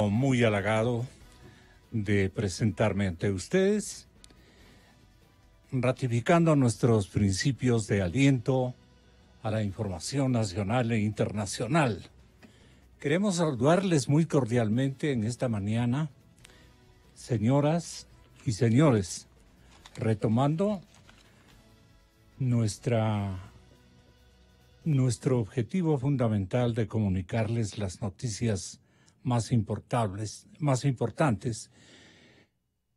Muy halagado de presentarme ante ustedes, ratificando nuestros principios de aliento a la información nacional e internacional. Queremos saludarles muy cordialmente en esta mañana, señoras y señores, retomando nuestro objetivo fundamental de comunicarles las noticias más importantes,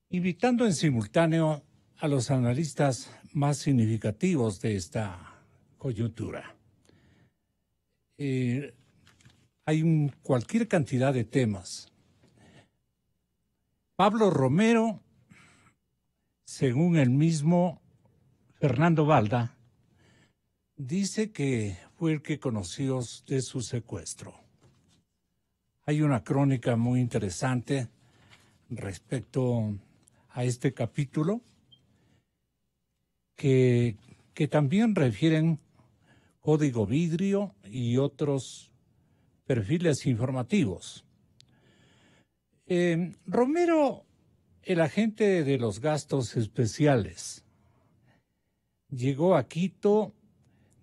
invitando en simultáneo a los analistas más significativos de esta coyuntura. Hay cualquier cantidad de temas. Pablo Romero, según el mismo Fernando Balda, dice que fue el que conoció de su secuestro. Hay una crónica muy interesante respecto a este capítulo que también refieren Código Vidrio y otros perfiles informativos. Romero, el agente de los gastos especiales, llegó a Quito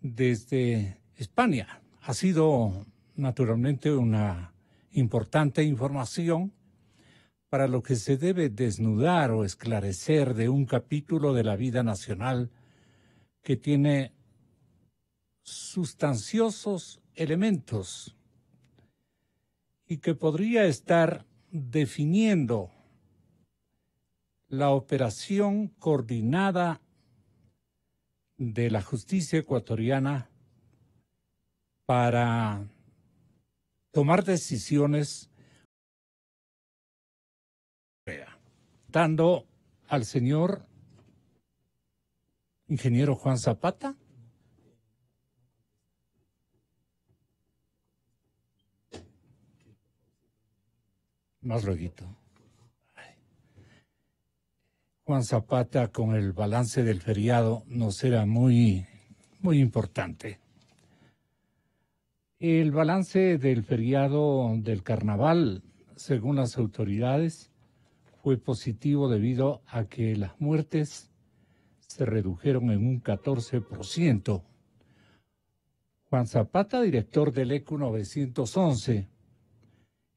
desde España. Ha sido naturalmente una importante información para lo que se debe desnudar o esclarecer de un capítulo de la vida nacional que tiene sustanciosos elementos y que podría estar definiendo la operación coordinada de la justicia ecuatoriana para tomar decisiones, dando al señor ingeniero Juan Zapata. Más lueguito. Juan Zapata con el balance del feriado nos era muy importante. El balance del feriado del carnaval, según las autoridades, fue positivo debido a que las muertes se redujeron en un 14%. Juan Zapata, director del ECU 911,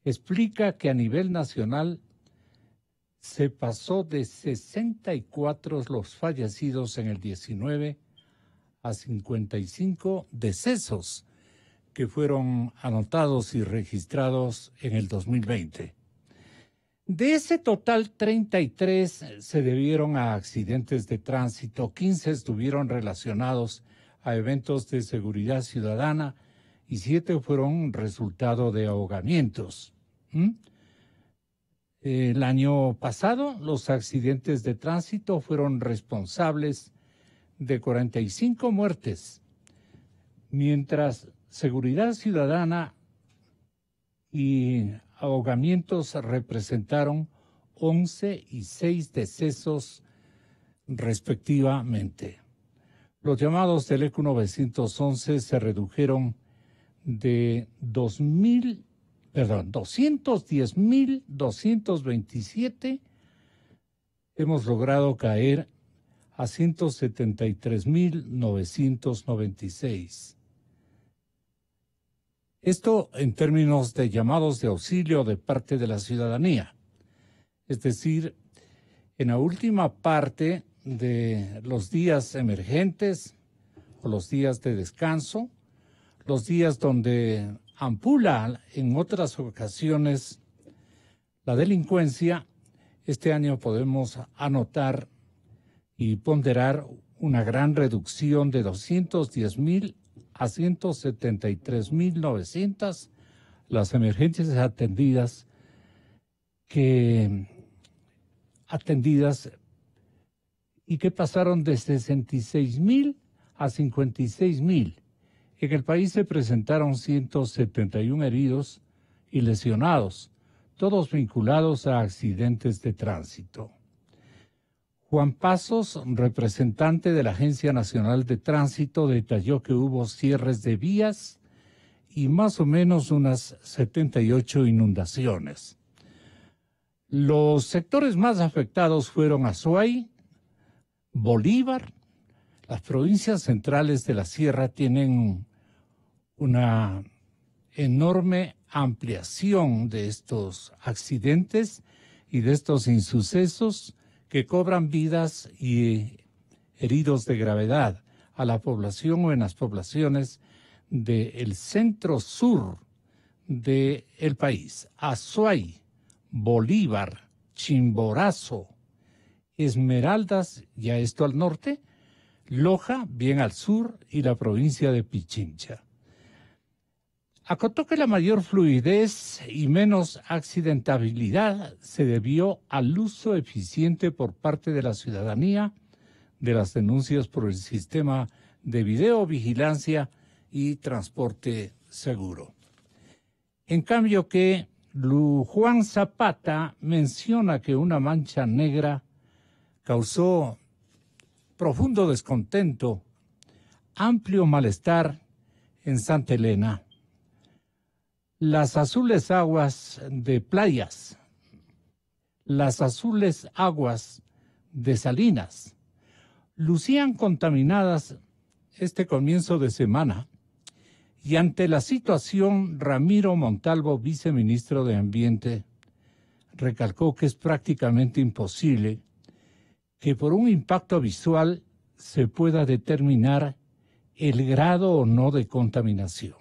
explica que a nivel nacional se pasó de 64 los fallecidos en el 19 a 55 decesos que fueron anotados y registrados en el 2020. De ese total, 33 se debieron a accidentes de tránsito, 15 estuvieron relacionados a eventos de seguridad ciudadana y 7 fueron resultado de ahogamientos. El año pasado, los accidentes de tránsito fueron responsables de 45 muertes, mientras seguridad ciudadana y ahogamientos representaron 11 y 6 decesos respectivamente. Los llamados del ECU 911 se redujeron de 210.227. Hemos logrado caer a 173.996. Esto en términos de llamados de auxilio de parte de la ciudadanía. Es decir, en la última parte de los días emergentes o los días de descanso, los días donde ampula en otras ocasiones la delincuencia, este año podemos anotar y ponderar una gran reducción de 210.000 a 173.900 las emergencias atendidas y que pasaron de 66.000 a 56.000. En el país se presentaron 171 heridos y lesionados, todos vinculados a accidentes de tránsito. Juan Pasos, representante de la Agencia Nacional de Tránsito, detalló que hubo cierres de vías y más o menos unas 78 inundaciones. Los sectores más afectados fueron Azuay, Bolívar. Las provincias centrales de la sierra tienen una enorme ampliación de estos accidentes y de estos insucesos que cobran vidas y heridos de gravedad a la población o en las poblaciones del centro sur del país. Azuay, Bolívar, Chimborazo, Esmeraldas, ya esto al norte, Loja, bien al sur, y la provincia de Pichincha. Acotó que la mayor fluidez y menos accidentabilidad se debió al uso eficiente por parte de la ciudadanía de las denuncias por el sistema de videovigilancia y transporte seguro. En cambio que Juan Zapata menciona que una mancha negra causó profundo descontento, amplio malestar en Santa Elena. Las azules aguas de playas, las azules aguas de Salinas, lucían contaminadas este comienzo de semana, y ante la situación, Ramiro Montalvo, viceministro de Ambiente, recalcó que es prácticamente imposible que por un impacto visual se pueda determinar el grado o no de contaminación.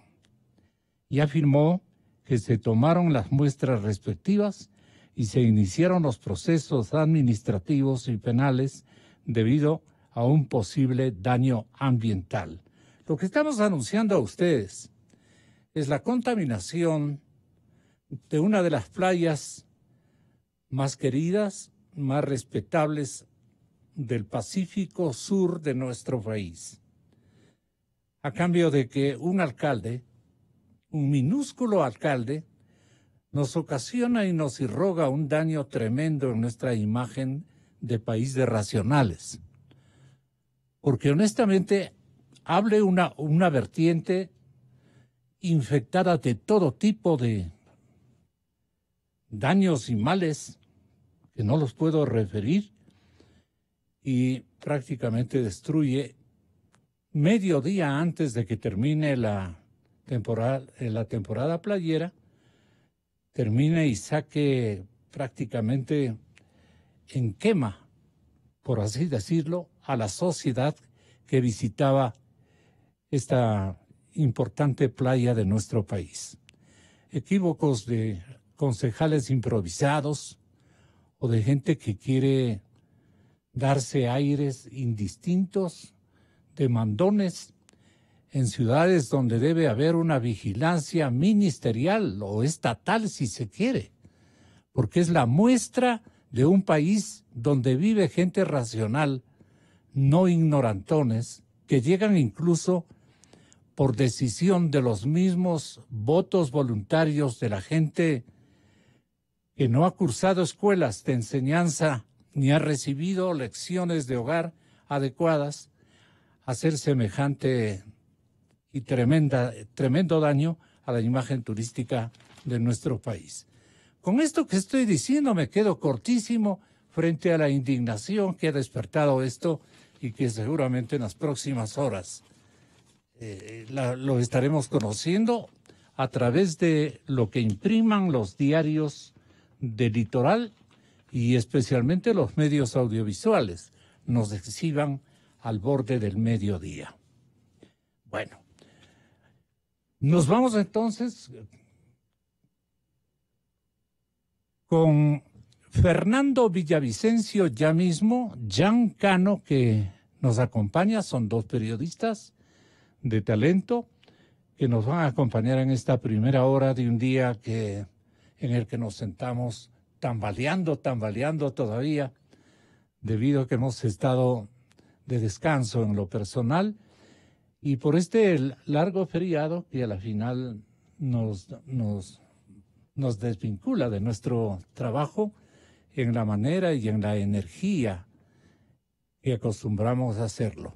Y afirmó que se tomaron las muestras respectivas y se iniciaron los procesos administrativos y penales debido a un posible daño ambiental. Lo que estamos anunciando a ustedes es la contaminación de una de las playas más queridas, más respetables del Pacífico Sur de nuestro país, a cambio de que un alcalde, un minúsculo alcalde, nos ocasiona y nos irroga un daño tremendo en nuestra imagen de país de racionales. Porque honestamente, hable una vertiente infectada de todo tipo de daños y males, que no los puedo referir, y prácticamente destruye medio día antes de que termine la temporada playera, termine y saque prácticamente en quema, por así decirlo, a la sociedad que visitaba esta importante playa de nuestro país. Equívocos de concejales improvisados o de gente que quiere darse aires indistintos, de mandones, en ciudades donde debe haber una vigilancia ministerial o estatal si se quiere, porque es la muestra de un país donde vive gente racional, no ignorantones, que llegan incluso por decisión de los mismos votos voluntarios de la gente que no ha cursado escuelas de enseñanza ni ha recibido lecciones de hogar adecuadas, a hacer semejante y tremendo daño a la imagen turística de nuestro país. Con esto que estoy diciendo me quedo cortísimo frente a la indignación que ha despertado esto y que seguramente en las próximas horas lo estaremos conociendo a través de lo que impriman los diarios del litoral y especialmente los medios audiovisuales nos exhiban al borde del mediodía. Bueno, nos vamos entonces con Fernando Villavicencio ya mismo, Jan Cano, que nos acompaña, son dos periodistas de talento que nos van a acompañar en esta primera hora de un día en el que nos sentamos tambaleando todavía, debido a que hemos estado de descanso en lo personal y por este largo feriado que a la final nos desvincula de nuestro trabajo en la manera y en la energía que acostumbramos a hacerlo.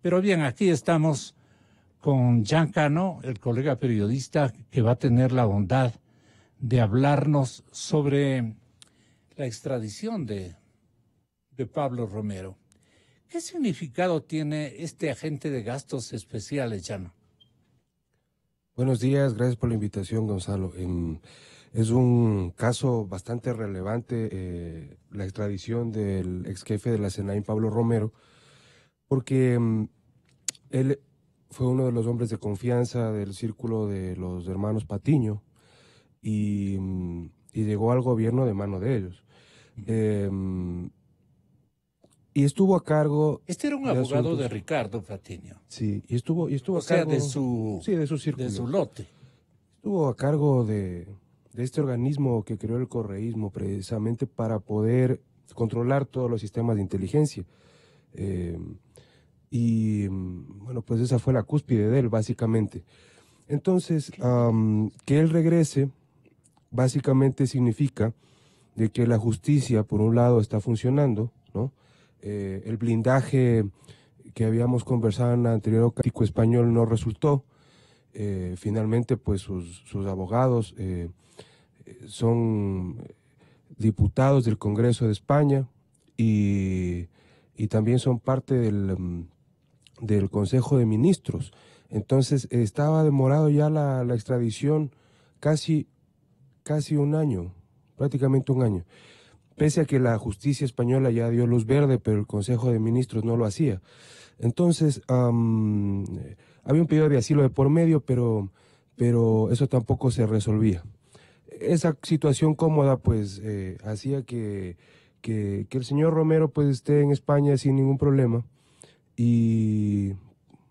Pero bien, aquí estamos con Jean Cano, el colega periodista que va a tener la bondad de hablarnos sobre la extradición de Pablo Romero. ¿Qué significado tiene este agente de gastos especiales, Llano? Buenos días, gracias por la invitación, Gonzalo. Es un caso bastante relevante, la extradición del ex jefe de la SENAIN, Pablo Romero, porque él fue uno de los hombres de confianza del círculo de los hermanos Patiño y llegó al gobierno de mano de ellos. Y estuvo a cargo... Este era un abogado de Ricardo Patiño. Sí, y estuvo a cargo... de su círculo. De su lote. Estuvo a cargo de este organismo que creó el correísmo precisamente para poder controlar todos los sistemas de inteligencia. Y bueno, pues esa fue la cúspide de él, básicamente. Entonces, que él regrese, básicamente significa de que la justicia, por un lado, está funcionando, ¿no? El blindaje que habíamos conversado en el anterior caso español no resultó. Finalmente, pues sus abogados son diputados del Congreso de España y también son parte del Consejo de Ministros. Entonces estaba demorado ya la extradición casi un año, prácticamente un año, pese a que la justicia española ya dio luz verde, pero el Consejo de Ministros no lo hacía. Entonces había un pedido de asilo de por medio, pero eso tampoco se resolvía. Esa situación cómoda pues hacía que el señor Romero pues esté en España sin ningún problema, y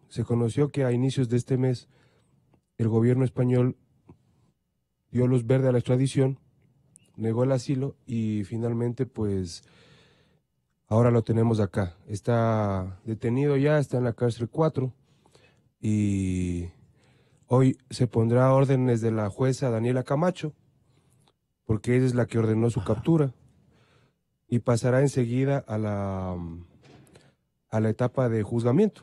se conoció que a inicios de este mes el gobierno español dio luz verde a la extradición, negó el asilo y finalmente pues ahora lo tenemos acá. Está detenido ya, está en la cárcel 4 y hoy se pondrá órdenes de la jueza Daniela Camacho, porque ella es la que ordenó su captura, y pasará enseguida a la etapa de juzgamiento.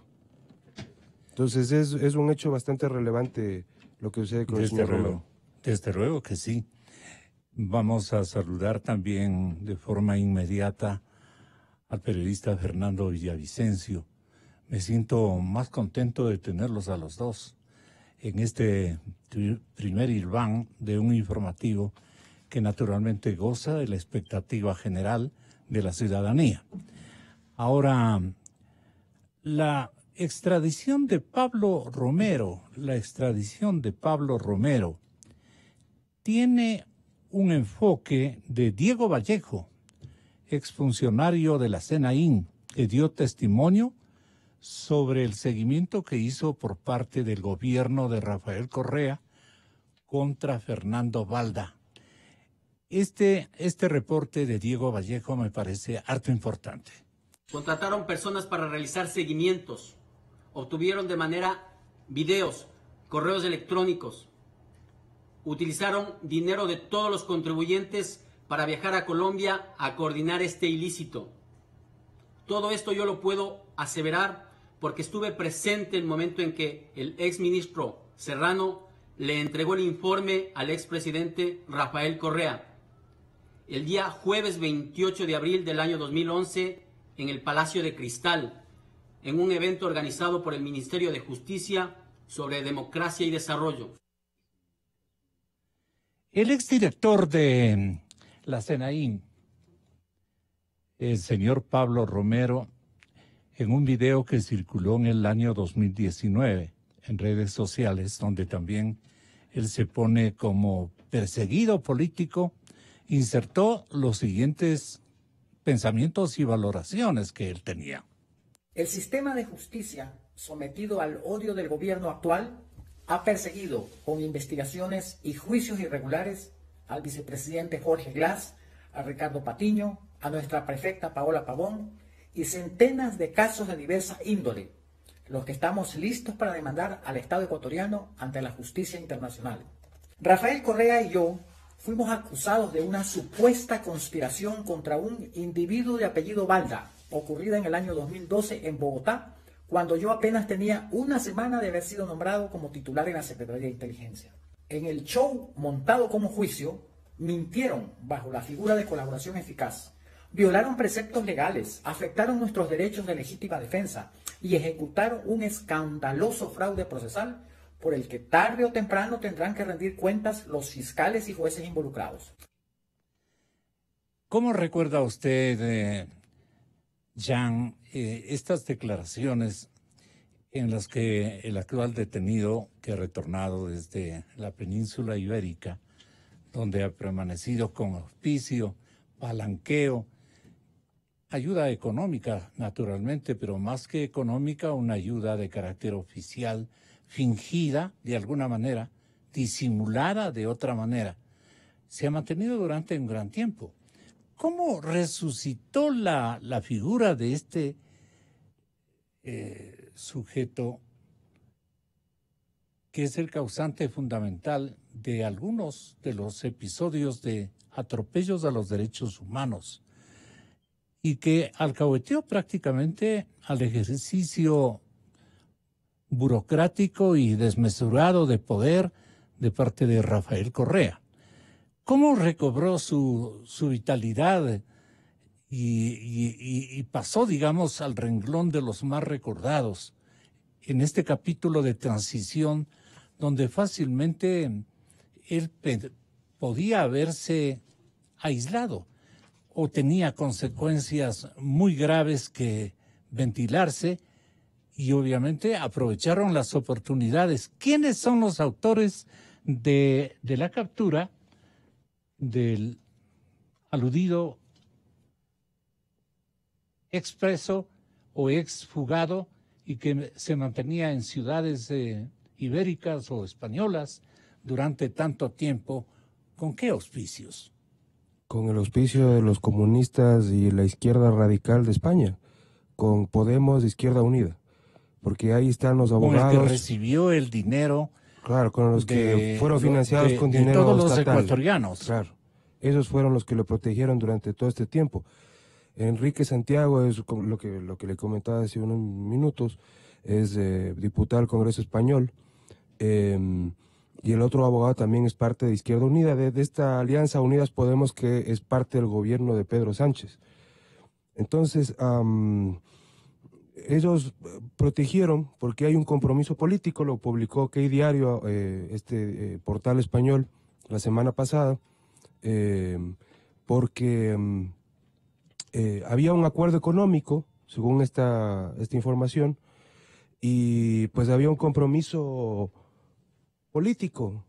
Entonces es un hecho bastante relevante lo que sucede con el señor Romero. Desde luego que sí. Vamos a saludar también de forma inmediata al periodista Fernando Villavicencio. Me siento más contento de tenerlos a los dos en este primer hilván de un informativo que naturalmente goza de la expectativa general de la ciudadanía. Ahora, la extradición de Pablo Romero, tiene un enfoque de Diego Vallejo, exfuncionario de la SENAIN, que dio testimonio sobre el seguimiento que hizo por parte del gobierno de Rafael Correa contra Fernando Balda. Este reporte de Diego Vallejo me parece harto importante. Contrataron personas para realizar seguimientos, obtuvieron de manera videos, correos electrónicos, utilizaron dinero de todos los contribuyentes para viajar a Colombia a coordinar este ilícito. Todo esto yo lo puedo aseverar porque estuve presente en el momento en que el exministro Serrano le entregó el informe al expresidente Rafael Correa el día jueves 28 de abril del año 2011 en el Palacio de Cristal, en un evento organizado por el Ministerio de Justicia sobre Democracia y Desarrollo. El exdirector de la SENAIN, el señor Pablo Romero, en un video que circuló en el año 2019 en redes sociales, donde también él se pone como perseguido político, insertó los siguientes pensamientos y valoraciones que él tenía. El sistema de justicia, sometido al odio del gobierno actual, ha perseguido con investigaciones y juicios irregulares al vicepresidente Jorge Glass, a Ricardo Patiño, a nuestra prefecta Paola Pavón y centenas de casos de diversa índole, los que estamos listos para demandar al Estado ecuatoriano ante la justicia internacional. Rafael Correa y yo fuimos acusados de una supuesta conspiración contra un individuo de apellido Balda, ocurrida en el año 2012 en Bogotá, cuando yo apenas tenía una semana de haber sido nombrado como titular en la Secretaría de Inteligencia. En el show montado como juicio, mintieron bajo la figura de colaboración eficaz, violaron preceptos legales, afectaron nuestros derechos de legítima defensa y ejecutaron un escandaloso fraude procesal por el que tarde o temprano tendrán que rendir cuentas los fiscales y jueces involucrados. ¿Cómo recuerda usted, Jean, estas declaraciones en las que el actual detenido, que ha retornado desde la península ibérica, donde ha permanecido con auspicio, palanqueo, ayuda económica, naturalmente, pero más que económica, una ayuda de carácter oficial, fingida de alguna manera, disimulada de otra manera, se ha mantenido durante un gran tiempo? ¿Cómo resucitó la figura de este sujeto que es el causante fundamental de algunos de los episodios de atropellos a los derechos humanos y que alcahueteó prácticamente al ejercicio burocrático y desmesurado de poder de parte de Rafael Correa? ¿Cómo recobró su vitalidad y pasó, digamos, al renglón de los más recordados en este capítulo de transición donde fácilmente él podía haberse aislado o tenía consecuencias muy graves que ventilarse y obviamente aprovecharon las oportunidades? ¿Quiénes son los autores de la captura del aludido expreso o exfugado y que se mantenía en ciudades ibéricas o españolas durante tanto tiempo? ¿Con qué auspicios? Con el auspicio de los comunistas y la izquierda radical de España, con Podemos, Izquierda Unida, porque ahí están los abogados. Con el que recibió el dinero. Claro, con los que fueron financiados con dinero de todos los estatal. Ecuatorianos. Claro, esos fueron los que lo protegieron durante todo este tiempo. Enrique Santiago es lo que le comentaba hace unos minutos, es diputado al Congreso Español, y el otro abogado también es parte de Izquierda Unida, de esta alianza Unidas Podemos, que es parte del gobierno de Pedro Sánchez. Entonces, ellos protegieron porque hay un compromiso político, lo publicó Key Diario, portal español, la semana pasada, porque había un acuerdo económico, según esta información, y pues había un compromiso político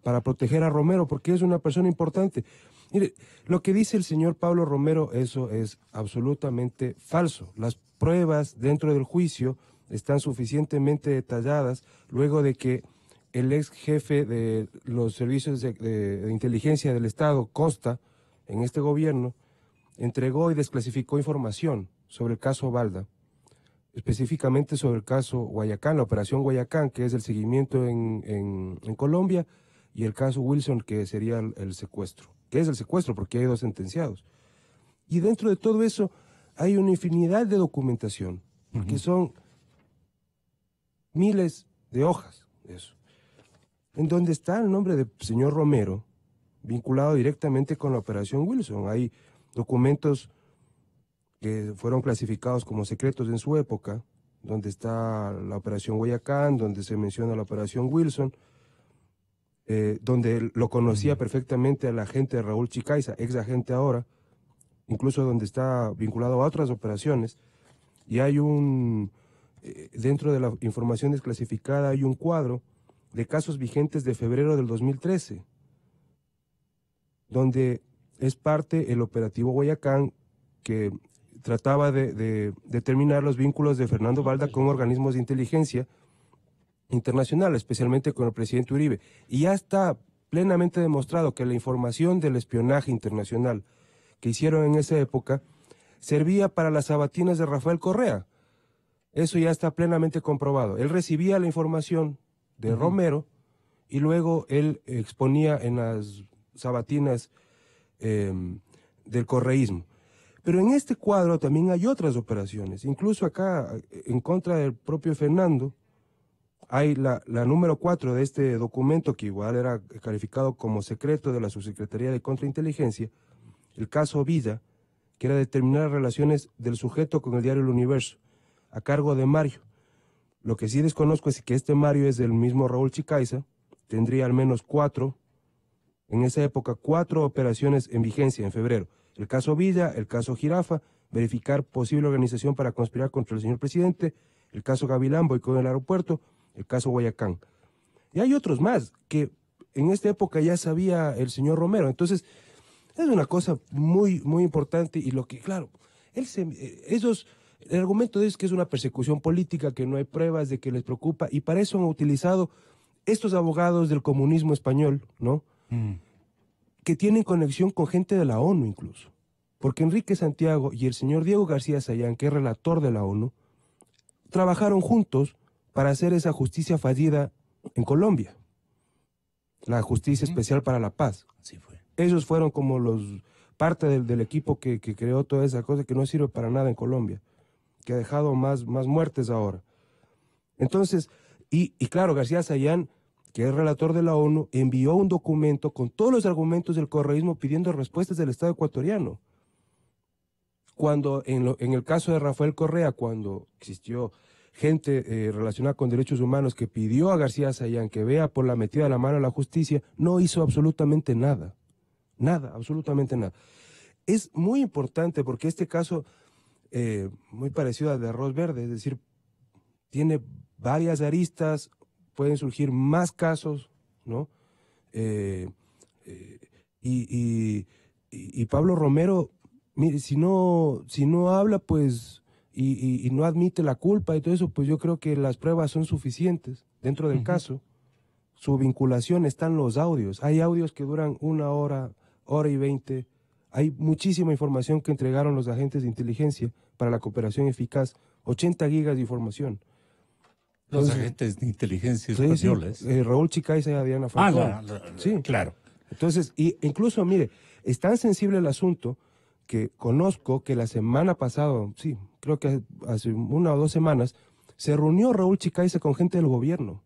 para proteger a Romero, porque es una persona importante. Mire, lo que dice el señor Pablo Romero, eso es absolutamente falso. Las pruebas dentro del juicio están suficientemente detalladas luego de que el ex jefe de los servicios de inteligencia del Estado, Costa, en este gobierno, entregó y desclasificó información sobre el caso Balda, específicamente sobre el caso Guayacán, la operación Guayacán, que es el seguimiento en Colombia, y el caso Wilson, que sería el secuestro, que es el secuestro porque hay 2 sentenciados. Y dentro de todo eso hay una infinidad de documentación, que son miles de hojas de eso, en donde está el nombre del señor Romero vinculado directamente con la operación Wilson. Hay documentos que fueron clasificados como secretos en su época, donde está la operación Guayacán, donde se menciona la operación Wilson, donde lo conocía perfectamente al agente Raúl Chicaiza, ex agente ahora, incluso donde está vinculado a otras operaciones, y hay dentro de la información desclasificada hay un cuadro de casos vigentes de febrero del 2013, donde es parte el operativo Guayacán, que trataba de determinar los vínculos de Fernando Balda con organismos de inteligencia internacional, especialmente con el presidente Uribe. Y ya está plenamente demostrado que la información del espionaje internacional que hicieron en esa época servía para las sabatinas de Rafael Correa. Eso ya está plenamente comprobado. Él recibía la información de Romero y luego él exponía en las sabatinas del correísmo. Pero en este cuadro también hay otras operaciones, incluso acá, en contra del propio Fernando, hay la número 4 de este documento, que igual era calificado como secreto de la Subsecretaría de Contrainteligencia, el caso Villa, que era determinar las relaciones del sujeto con el diario El Universo, a cargo de Mario. Lo que sí desconozco es que este Mario es del mismo Raúl Chicaiza, tendría al menos 4, en esa época, 4 operaciones en vigencia en febrero. El caso Villa, el caso Jirafa, verificar posible organización para conspirar contra el señor presidente, el caso Gavilán, boicot en el aeropuerto, el caso Guayacán. Y hay otros más que en esta época ya sabía el señor Romero. Entonces, es una cosa muy, muy importante, y lo que, claro, el argumento es que es una persecución política, que no hay pruebas de que les preocupa, y para eso han utilizado estos abogados del comunismo español, ¿no? Que tienen conexión con gente de la ONU incluso. Porque Enrique Santiago y el señor Diego García Sayán, que es relator de la ONU, trabajaron juntos para hacer esa justicia fallida en Colombia. La Justicia Especial para la Paz. Así fue. Ellos fueron como parte del equipo que creó toda esa cosa que no sirve para nada en Colombia, que ha dejado más muertes ahora. Entonces, y claro, García Sayán, que es relator de la ONU, envió un documento con todos los argumentos del correísmo pidiendo respuestas del Estado ecuatoriano. Cuando en el caso de Rafael Correa, cuando existió gente relacionada con derechos humanos que pidió a García Sayán que vea por la metida de la mano a la justicia, no hizo absolutamente nada. Nada, absolutamente nada. Es muy importante porque este caso, muy parecido al de Arroz Verde, es decir, tiene varias aristas, pueden surgir más casos, ¿no? Y Pablo Romero, mire, si no habla, pues, y no admite la culpa y todo eso, pues yo creo que las pruebas son suficientes dentro del caso. Su vinculación está en los audios. Hay audios que duran 1 hora, 1:20. Hay muchísima información que entregaron los agentes de inteligencia para la cooperación eficaz. 80 gigas de información. Los agentes de inteligencia españoles. Sí. Raúl Chicaiza y Adriana Falcón. Sí, claro. Entonces, y incluso, mire, es tan sensible el asunto que conozco que la semana pasada, sí, creo que hace 1 o 2 semanas, se reunió Raúl Chicaiza con gente del gobierno.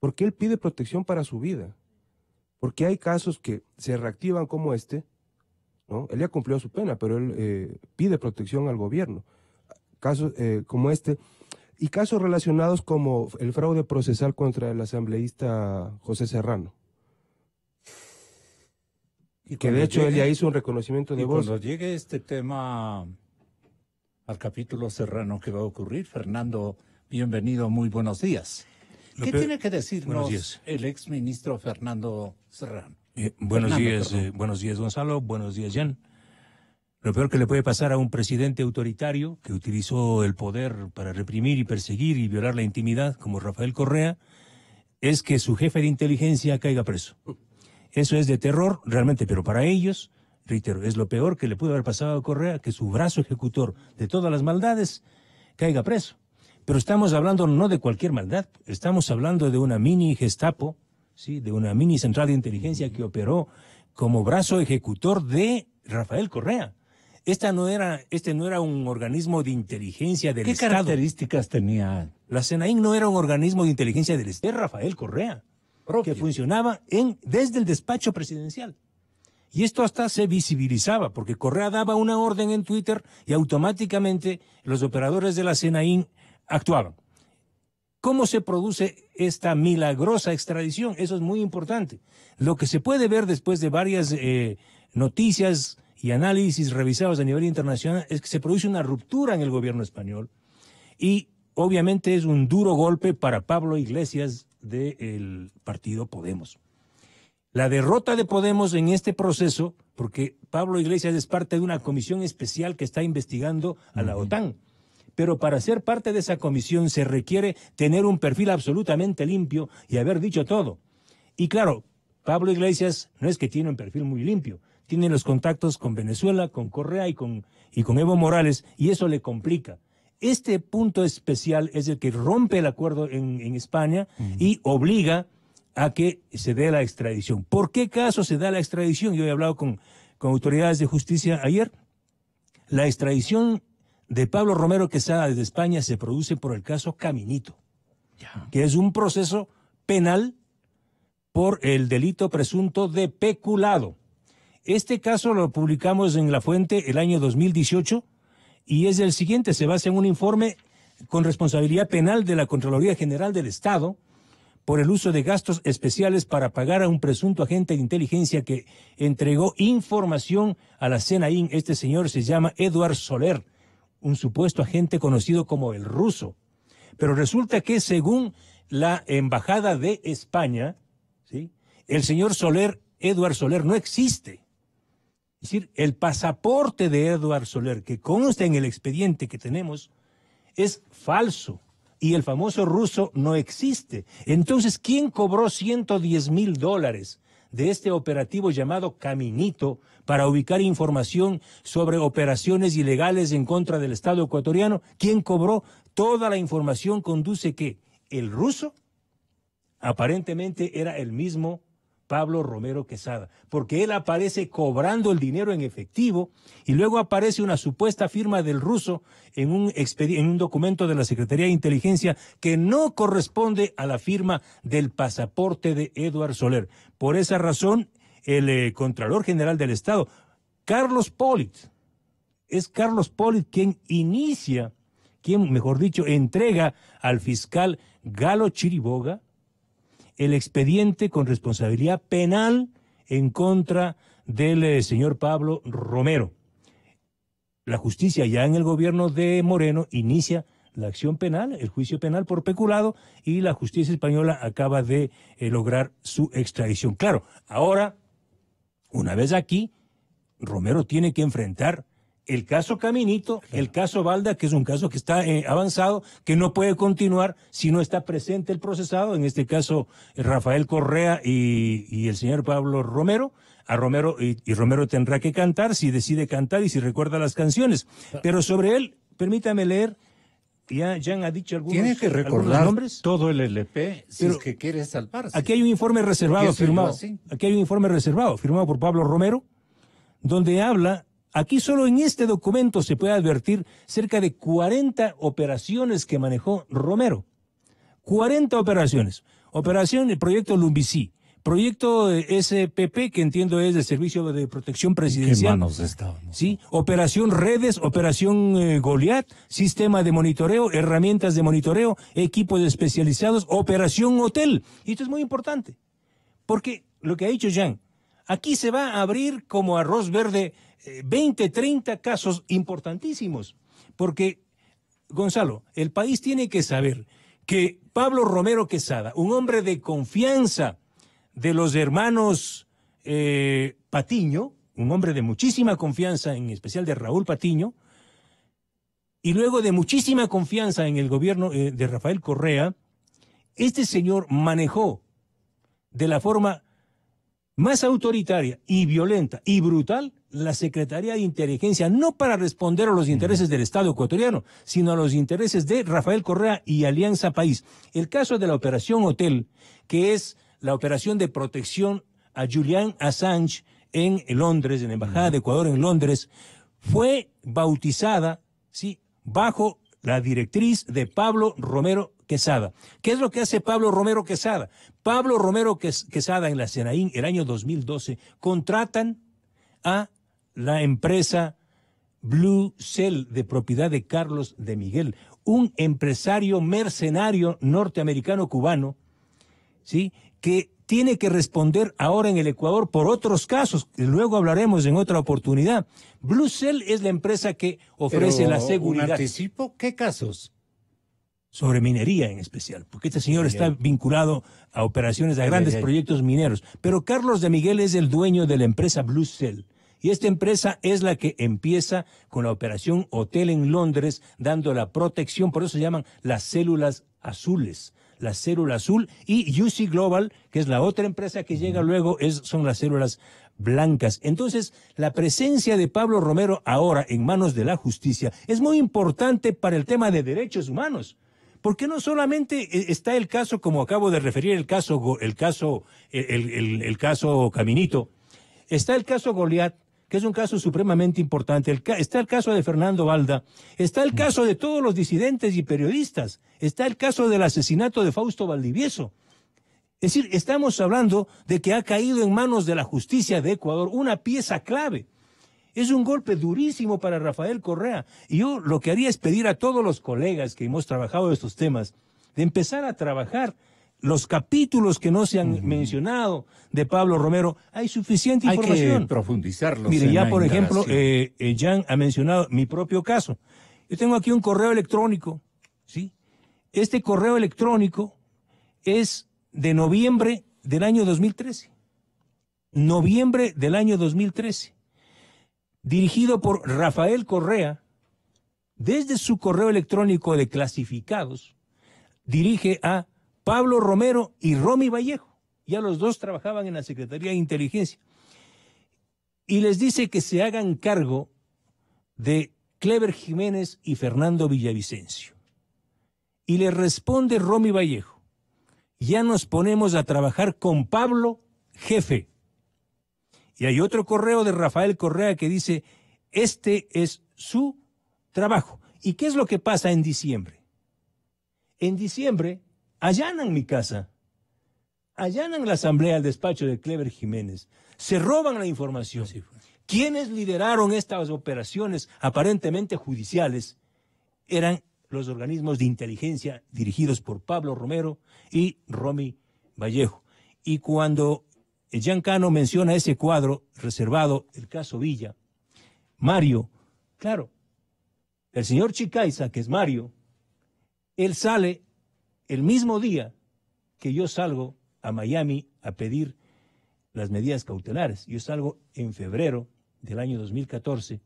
Porque él pide protección para su vida. Porque hay casos que se reactivan como este, ¿no? Él ya cumplió su pena, pero él pide protección al gobierno. Casos como este, y casos relacionados como el fraude procesal contra el asambleísta José Serrano. Y que de hecho él ya hizo un reconocimiento de voz. Cuando llegue este tema al capítulo Serrano, ¿qué va a ocurrir? Fernando, bienvenido, muy buenos días. ¿Qué tiene que decirnos el exministro Fernando Serrano? Buenos días, Gonzalo. Buenos días, Jan. Lo peor que le puede pasar a un presidente autoritario que utilizó el poder para reprimir y perseguir y violar la intimidad, como Rafael Correa, es que su jefe de inteligencia caiga preso. Eso es de terror, realmente, pero para ellos, reitero, es lo peor que le pudo haber pasado a Correa, que su brazo ejecutor de todas las maldades caiga preso. Pero estamos hablando no de cualquier maldad, estamos hablando de una mini Gestapo, ¿sí? De una mini central de inteligencia que operó como brazo ejecutor de Rafael Correa. Este no era un organismo de inteligencia del Estado. ¿Qué características tenía? La CENAIN no era un organismo de inteligencia del Estado, era Rafael Correa, que funcionaba desde el despacho presidencial. Y esto hasta se visibilizaba, porque Correa daba una orden en Twitter y automáticamente los operadores de la CENAIN actuaban. ¿Cómo se produce esta milagrosa extradición? Eso es muy importante. Lo que se puede ver después de varias noticias y análisis revisados a nivel internacional es que se produce una ruptura en el gobierno español y obviamente es un duro golpe para Pablo Iglesias del partido Podemos. La derrota de Podemos en este proceso, porque Pablo Iglesias es parte de una comisión especial que está investigando a la OTAN, pero para ser parte de esa comisión se requiere tener un perfil absolutamente limpio y haber dicho todo. Y claro, Pablo Iglesias no es que tiene un perfil muy limpio, tiene los contactos con Venezuela, con Correa y con Evo Morales, y eso le complica. Este punto especial es el que rompe el acuerdo en España y obliga a que se dé la extradición. ¿Por qué caso se da la extradición? Yo he hablado con autoridades de justicia ayer La extradición de Pablo Romero Quesada desde España se produce por el caso Caminito, que es un proceso penal por el delito presunto de peculado. Este caso lo publicamos en La Fuente el año 2018 y es el siguiente, se basa en un informe con responsabilidad penal de la Contraloría General del Estado por el uso de gastos especiales para pagar a un presunto agente de inteligencia que entregó información a la CNI. Este señor se llama Eduard Soler, un supuesto agente conocido como el ruso. Pero resulta que según la Embajada de España, ¿sí?, el señor Soler, Eduard Soler, no existe. Es decir, el pasaporte de Eduard Soler, que consta en el expediente que tenemos, es falso. Y el famoso ruso no existe. Entonces, ¿quién cobró $110,000 de este operativo llamado Caminito para ubicar información sobre operaciones ilegales en contra del Estado ecuatoriano? ¿Quién cobró? Toda la información conduce que el ruso aparentemente era el mismo Pablo Romero Quesada, porque él aparece cobrando el dinero en efectivo y luego aparece una supuesta firma del ruso en un documento de la Secretaría de Inteligencia que no corresponde a la firma del pasaporte de Eduard Soler. Por esa razón, el Contralor General del Estado, Carlos Polit, es Carlos Polit quien entrega al fiscal Galo Chiriboga el expediente con responsabilidad penal en contra del señor Pablo Romero. La justicia ya en el gobierno de Moreno inicia la acción penal, el juicio penal por peculado, y la justicia española acaba de lograr su extradición. Claro, ahora, una vez aquí, Romero tiene que enfrentar el caso Caminito, el caso Balda, que es un caso que está avanzado, que no puede continuar si no está presente el procesado, en este caso Rafael Correa y el señor Pablo Romero. A Romero, y Romero tendrá que cantar, si decide cantar y si recuerda las canciones. Pero sobre él, permítame leer, ya Jan ha dicho algunos nombres. Tiene que recordar todo el LP si es que quiere salvarse. Aquí hay un informe reservado firmado. Aquí hay un informe reservado firmado por Pablo Romero, donde habla. Aquí solo en este documento se puede advertir cerca de 40 operaciones que manejó Romero. 40 operaciones. Operación, el proyecto Lumbicí. Proyecto SPP, que entiendo es de Servicio de Protección Presidencial. ¿En qué manos estábamos? Sí. Operación Redes, Operación Goliat, Sistema de Monitoreo, Herramientas de Monitoreo, Equipos especializados, Operación Hotel. Y esto es muy importante, porque lo que ha dicho Jean, aquí se va a abrir como arroz verde 20, 30 casos importantísimos, porque, Gonzalo, el país tiene que saber que Pablo Romero Quesada, un hombre de confianza de los hermanos Patiño, un hombre de muchísima confianza, en especial de Raúl Patiño, y luego de muchísima confianza en el gobierno de Rafael Correa, este señor manejó de la forma más autoritaria y violenta y brutal la Secretaría de Inteligencia, no para responder a los intereses del Estado ecuatoriano, sino a los intereses de Rafael Correa y Alianza País. El caso de la Operación Hotel, que es la operación de protección a Julian Assange en Londres, en la Embajada de Ecuador en Londres, fue bautizada, ¿sí?, bajo la directriz de Pablo Romero Quesada. ¿Qué es lo que hace Pablo Romero Quesada? Pablo Romero Quesada en la CNI, el año 2012, contratan a la empresa Blue Cell, de propiedad de Carlos de Miguel, un empresario mercenario norteamericano-cubano, ¿sí?, que tiene que responder ahora en el Ecuador por otros casos, que luego hablaremos en otra oportunidad. Blue Cell es la empresa que ofrece la seguridad. ¿Un anticipo? ¿Qué casos? Sobre minería en especial, porque este señor está vinculado a operaciones, a grandes proyectos mineros. Pero Carlos de Miguel es el dueño de la empresa Blue Cell. Y esta empresa es la que empieza con la operación Hotel en Londres, dando la protección, por eso se llaman las células azules. La célula azul, y UC Global, que es la otra empresa que llega luego, son las células blancas. Entonces, la presencia de Pablo Romero ahora en manos de la justicia es muy importante para el tema de derechos humanos. Porque no solamente está el caso, como acabo de referir, el caso Caminito, está el caso Goliat, que es un caso supremamente importante. Está el caso de Fernando Balda, está el caso de todos los disidentes y periodistas, está el caso del asesinato de Fausto Valdivieso. Es decir, estamos hablando de que ha caído en manos de la justicia de Ecuador una pieza clave. Es un golpe durísimo para Rafael Correa. Y yo lo que haría es pedir a todos los colegas que hemos trabajado estos temas de empezar a trabajar los capítulos que no se han mencionado de Pablo Romero. Hay suficiente información. Hay que profundizarlos. Mire, ya por ejemplo, Jan ha mencionado mi propio caso. Yo tengo aquí un correo electrónico, ¿sí? Este correo electrónico es de noviembre del año 2013. Noviembre del año 2013. Dirigido por Rafael Correa, desde su correo electrónico de clasificados, dirige a Pablo Romero y Romy Vallejo. Ya los dos trabajaban en la Secretaría de Inteligencia. Y les dice que se hagan cargo de Clever Jiménez y Fernando Villavicencio. Y le responde Romy Vallejo: ya nos ponemos a trabajar con Pablo, jefe. Y hay otro correo de Rafael Correa que dice: este es su trabajo. ¿Y qué es lo que pasa en diciembre? En diciembre allanan mi casa, allanan la asamblea, el despacho de Clever Jiménez, se roban la información. ¿Quiénes lideraron estas operaciones aparentemente judiciales? Eran los organismos de inteligencia dirigidos por Pablo Romero y Romy Vallejo. Y cuando Jan Cano menciona ese cuadro reservado, el caso Villa, Mario, claro, el señor Chicaiza, que es Mario, él sale el mismo día que yo salgo a Miami a pedir las medidas cautelares. Yo salgo en febrero del año 2014,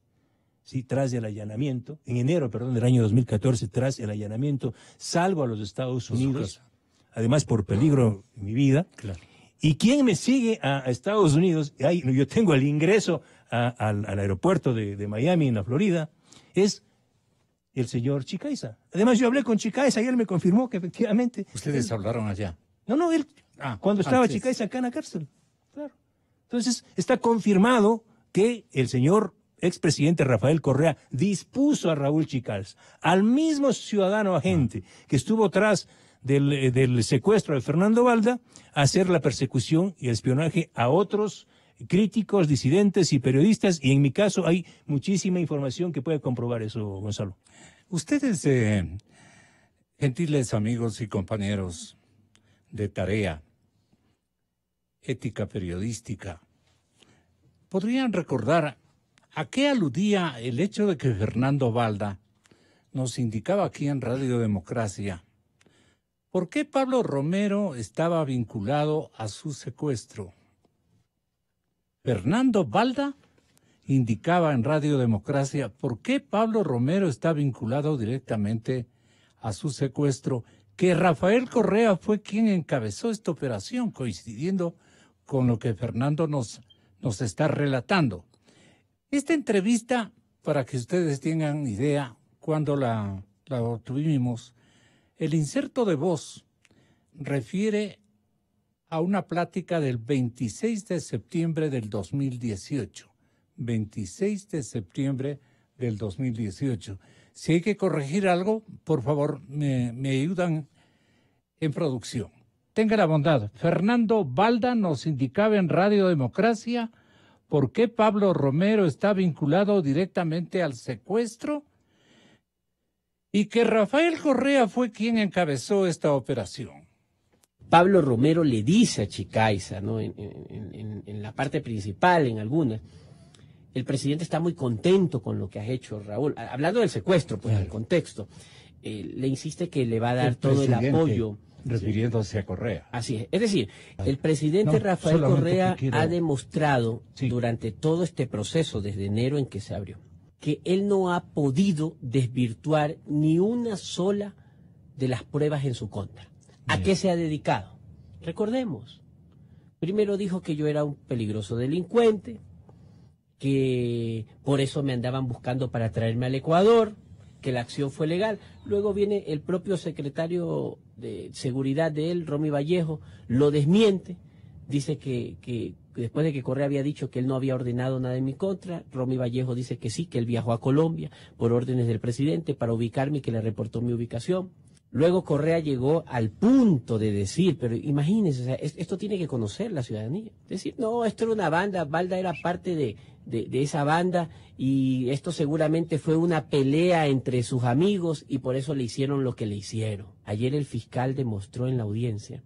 sí, tras el allanamiento, en enero, perdón, del año 2014, tras el allanamiento, salgo a los Estados Unidos, además por peligro en mi vida. Claro. ¿Y quién me sigue a Estados Unidos? Yo tengo el ingreso al aeropuerto de Miami, en la Florida, es el señor Chicaiza. Además, yo hablé con Chicaiza y él me confirmó que efectivamente... ¿Ustedes hablaron allá? No, él, cuando estaba Chicaiza acá en la cárcel. Claro. Entonces, está confirmado que el señor expresidente Rafael Correa dispuso a Raúl Chicaiza, al mismo ciudadano agente que estuvo tras del secuestro de Fernando Balda, a hacer la persecución y el espionaje a otros críticos, disidentes y periodistas, y en mi caso hay muchísima información que puede comprobar eso, Gonzalo. Ustedes, gentiles amigos y compañeros de tarea, ética periodística, ¿podrían recordar a qué aludía el hecho de que Fernando Balda nos indicaba aquí en Radio Democracia por qué Pablo Romero estaba vinculado a su secuestro? Fernando Balda indicaba en Radio Democracia por qué Pablo Romero está vinculado directamente a su secuestro, que Rafael Correa fue quien encabezó esta operación, coincidiendo con lo que Fernando nos está relatando. Esta entrevista, para que ustedes tengan idea, cuando la obtuvimos, el inserto de voz refiere a una plática del 26 de septiembre del 2018. 26 de septiembre del 2018. Si hay que corregir algo, por favor, me ayudan en producción. Tenga la bondad. Fernando Balda nos indicaba en Radio Democracia por qué Pablo Romero está vinculado directamente al secuestro y que Rafael Correa fue quien encabezó esta operación. Pablo Romero le dice a Chicaiza, ¿no? en la parte principal, en algunas, el presidente está muy contento con lo que has hecho, Raúl. Hablando del secuestro, pues, en el contexto, le insiste que le va a dar todo el apoyo. Refiriéndose a Correa. Así es. Es decir, el presidente Rafael Correa ha demostrado durante todo este proceso, desde enero en que se abrió, que él no ha podido desvirtuar ni una sola de las pruebas en su contra. ¿A qué se ha dedicado? Recordemos, primero dijo que yo era un peligroso delincuente, que por eso me andaban buscando para traerme al Ecuador, que la acción fue legal. Luego viene el propio secretario de seguridad de él, Romy Vallejo, lo desmiente, dice que después de que Correa había dicho que él no había ordenado nada en mi contra, Romy Vallejo dice que sí, que él viajó a Colombia por órdenes del presidente para ubicarme y que le reportó mi ubicación. Luego Correa llegó al punto de decir, pero imagínense, o sea, esto tiene que conocer la ciudadanía. Decir, no, esto era una banda, Balda era parte de esa banda y esto seguramente fue una pelea entre sus amigos y por eso le hicieron lo que le hicieron. Ayer el fiscal demostró en la audiencia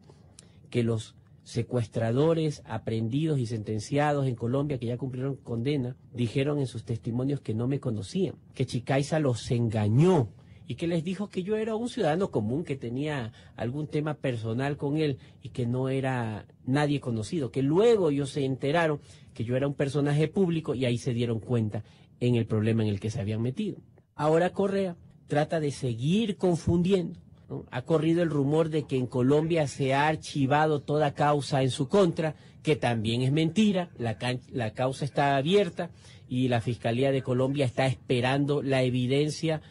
que los secuestradores, aprehendidos y sentenciados en Colombia que ya cumplieron condena, dijeron en sus testimonios que no me conocían, que Chicaiza los engañó y que les dijo que yo era un ciudadano común, que tenía algún tema personal con él y que no era nadie conocido, que luego ellos se enteraron que yo era un personaje público y ahí se dieron cuenta en el problema en el que se habían metido. Ahora Correa trata de seguir confundiendo, ¿no? Ha corrido el rumor de que en Colombia se ha archivado toda causa en su contra, que también es mentira, la causa está abierta y la Fiscalía de Colombia está esperando la evidencia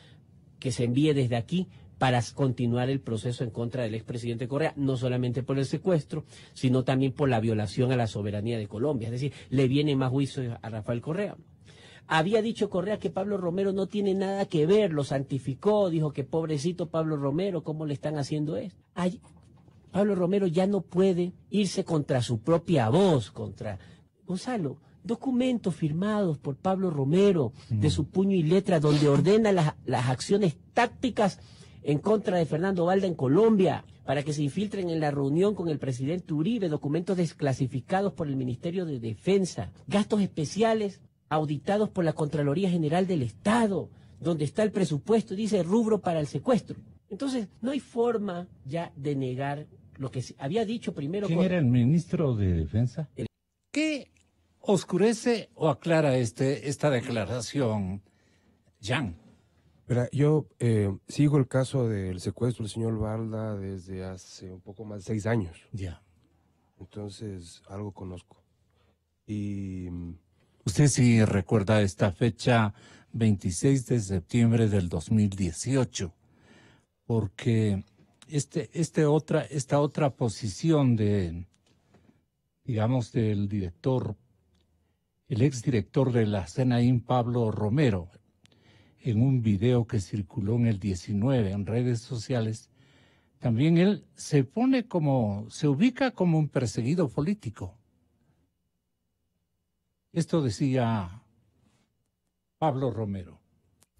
que se envíe desde aquí para continuar el proceso en contra del expresidente Correa, no solamente por el secuestro, sino también por la violación a la soberanía de Colombia. Es decir, le viene más juicio a Rafael Correa. Había dicho Correa que Pablo Romero no tiene nada que ver, lo santificó, dijo que pobrecito Pablo Romero, ¿cómo le están haciendo esto? Pablo Romero ya no puede irse contra su propia voz, contra Gonzalo. Documentos firmados por Pablo Romero de su puño y letra donde ordena las acciones tácticas en contra de Fernando Balda en Colombia para que se infiltren en la reunión con el presidente Uribe, documentos desclasificados por el Ministerio de Defensa, gastos especiales auditados por la Contraloría General del Estado, donde está el presupuesto, dice rubro para el secuestro. Entonces, no hay forma ya de negar lo que había dicho primero. ¿Quién era el ministro de Defensa? ¿Qué oscurece o aclara esta declaración, Jan? Mira, yo sigo el caso del secuestro del señor Balda desde hace un poco más de 6 años. Ya. Entonces, algo conozco. Y usted sí recuerda esta fecha, 26 de septiembre del 2018, porque esta otra posición digamos, del director, el exdirector de la CNAIM, Pablo Romero, en un video que circuló en el 19 en redes sociales, también él se ubica como un perseguido político. Esto decía Pablo Romero.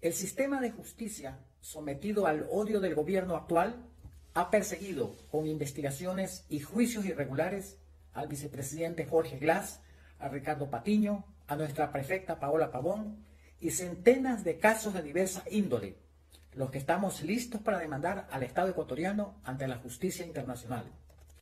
El sistema de justicia, sometido al odio del gobierno actual, ha perseguido con investigaciones y juicios irregulares al vicepresidente Jorge Glass, a Ricardo Patiño, a nuestra prefecta Paola Pavón y centenas de casos de diversa índole, los que estamos listos para demandar al Estado ecuatoriano ante la justicia internacional.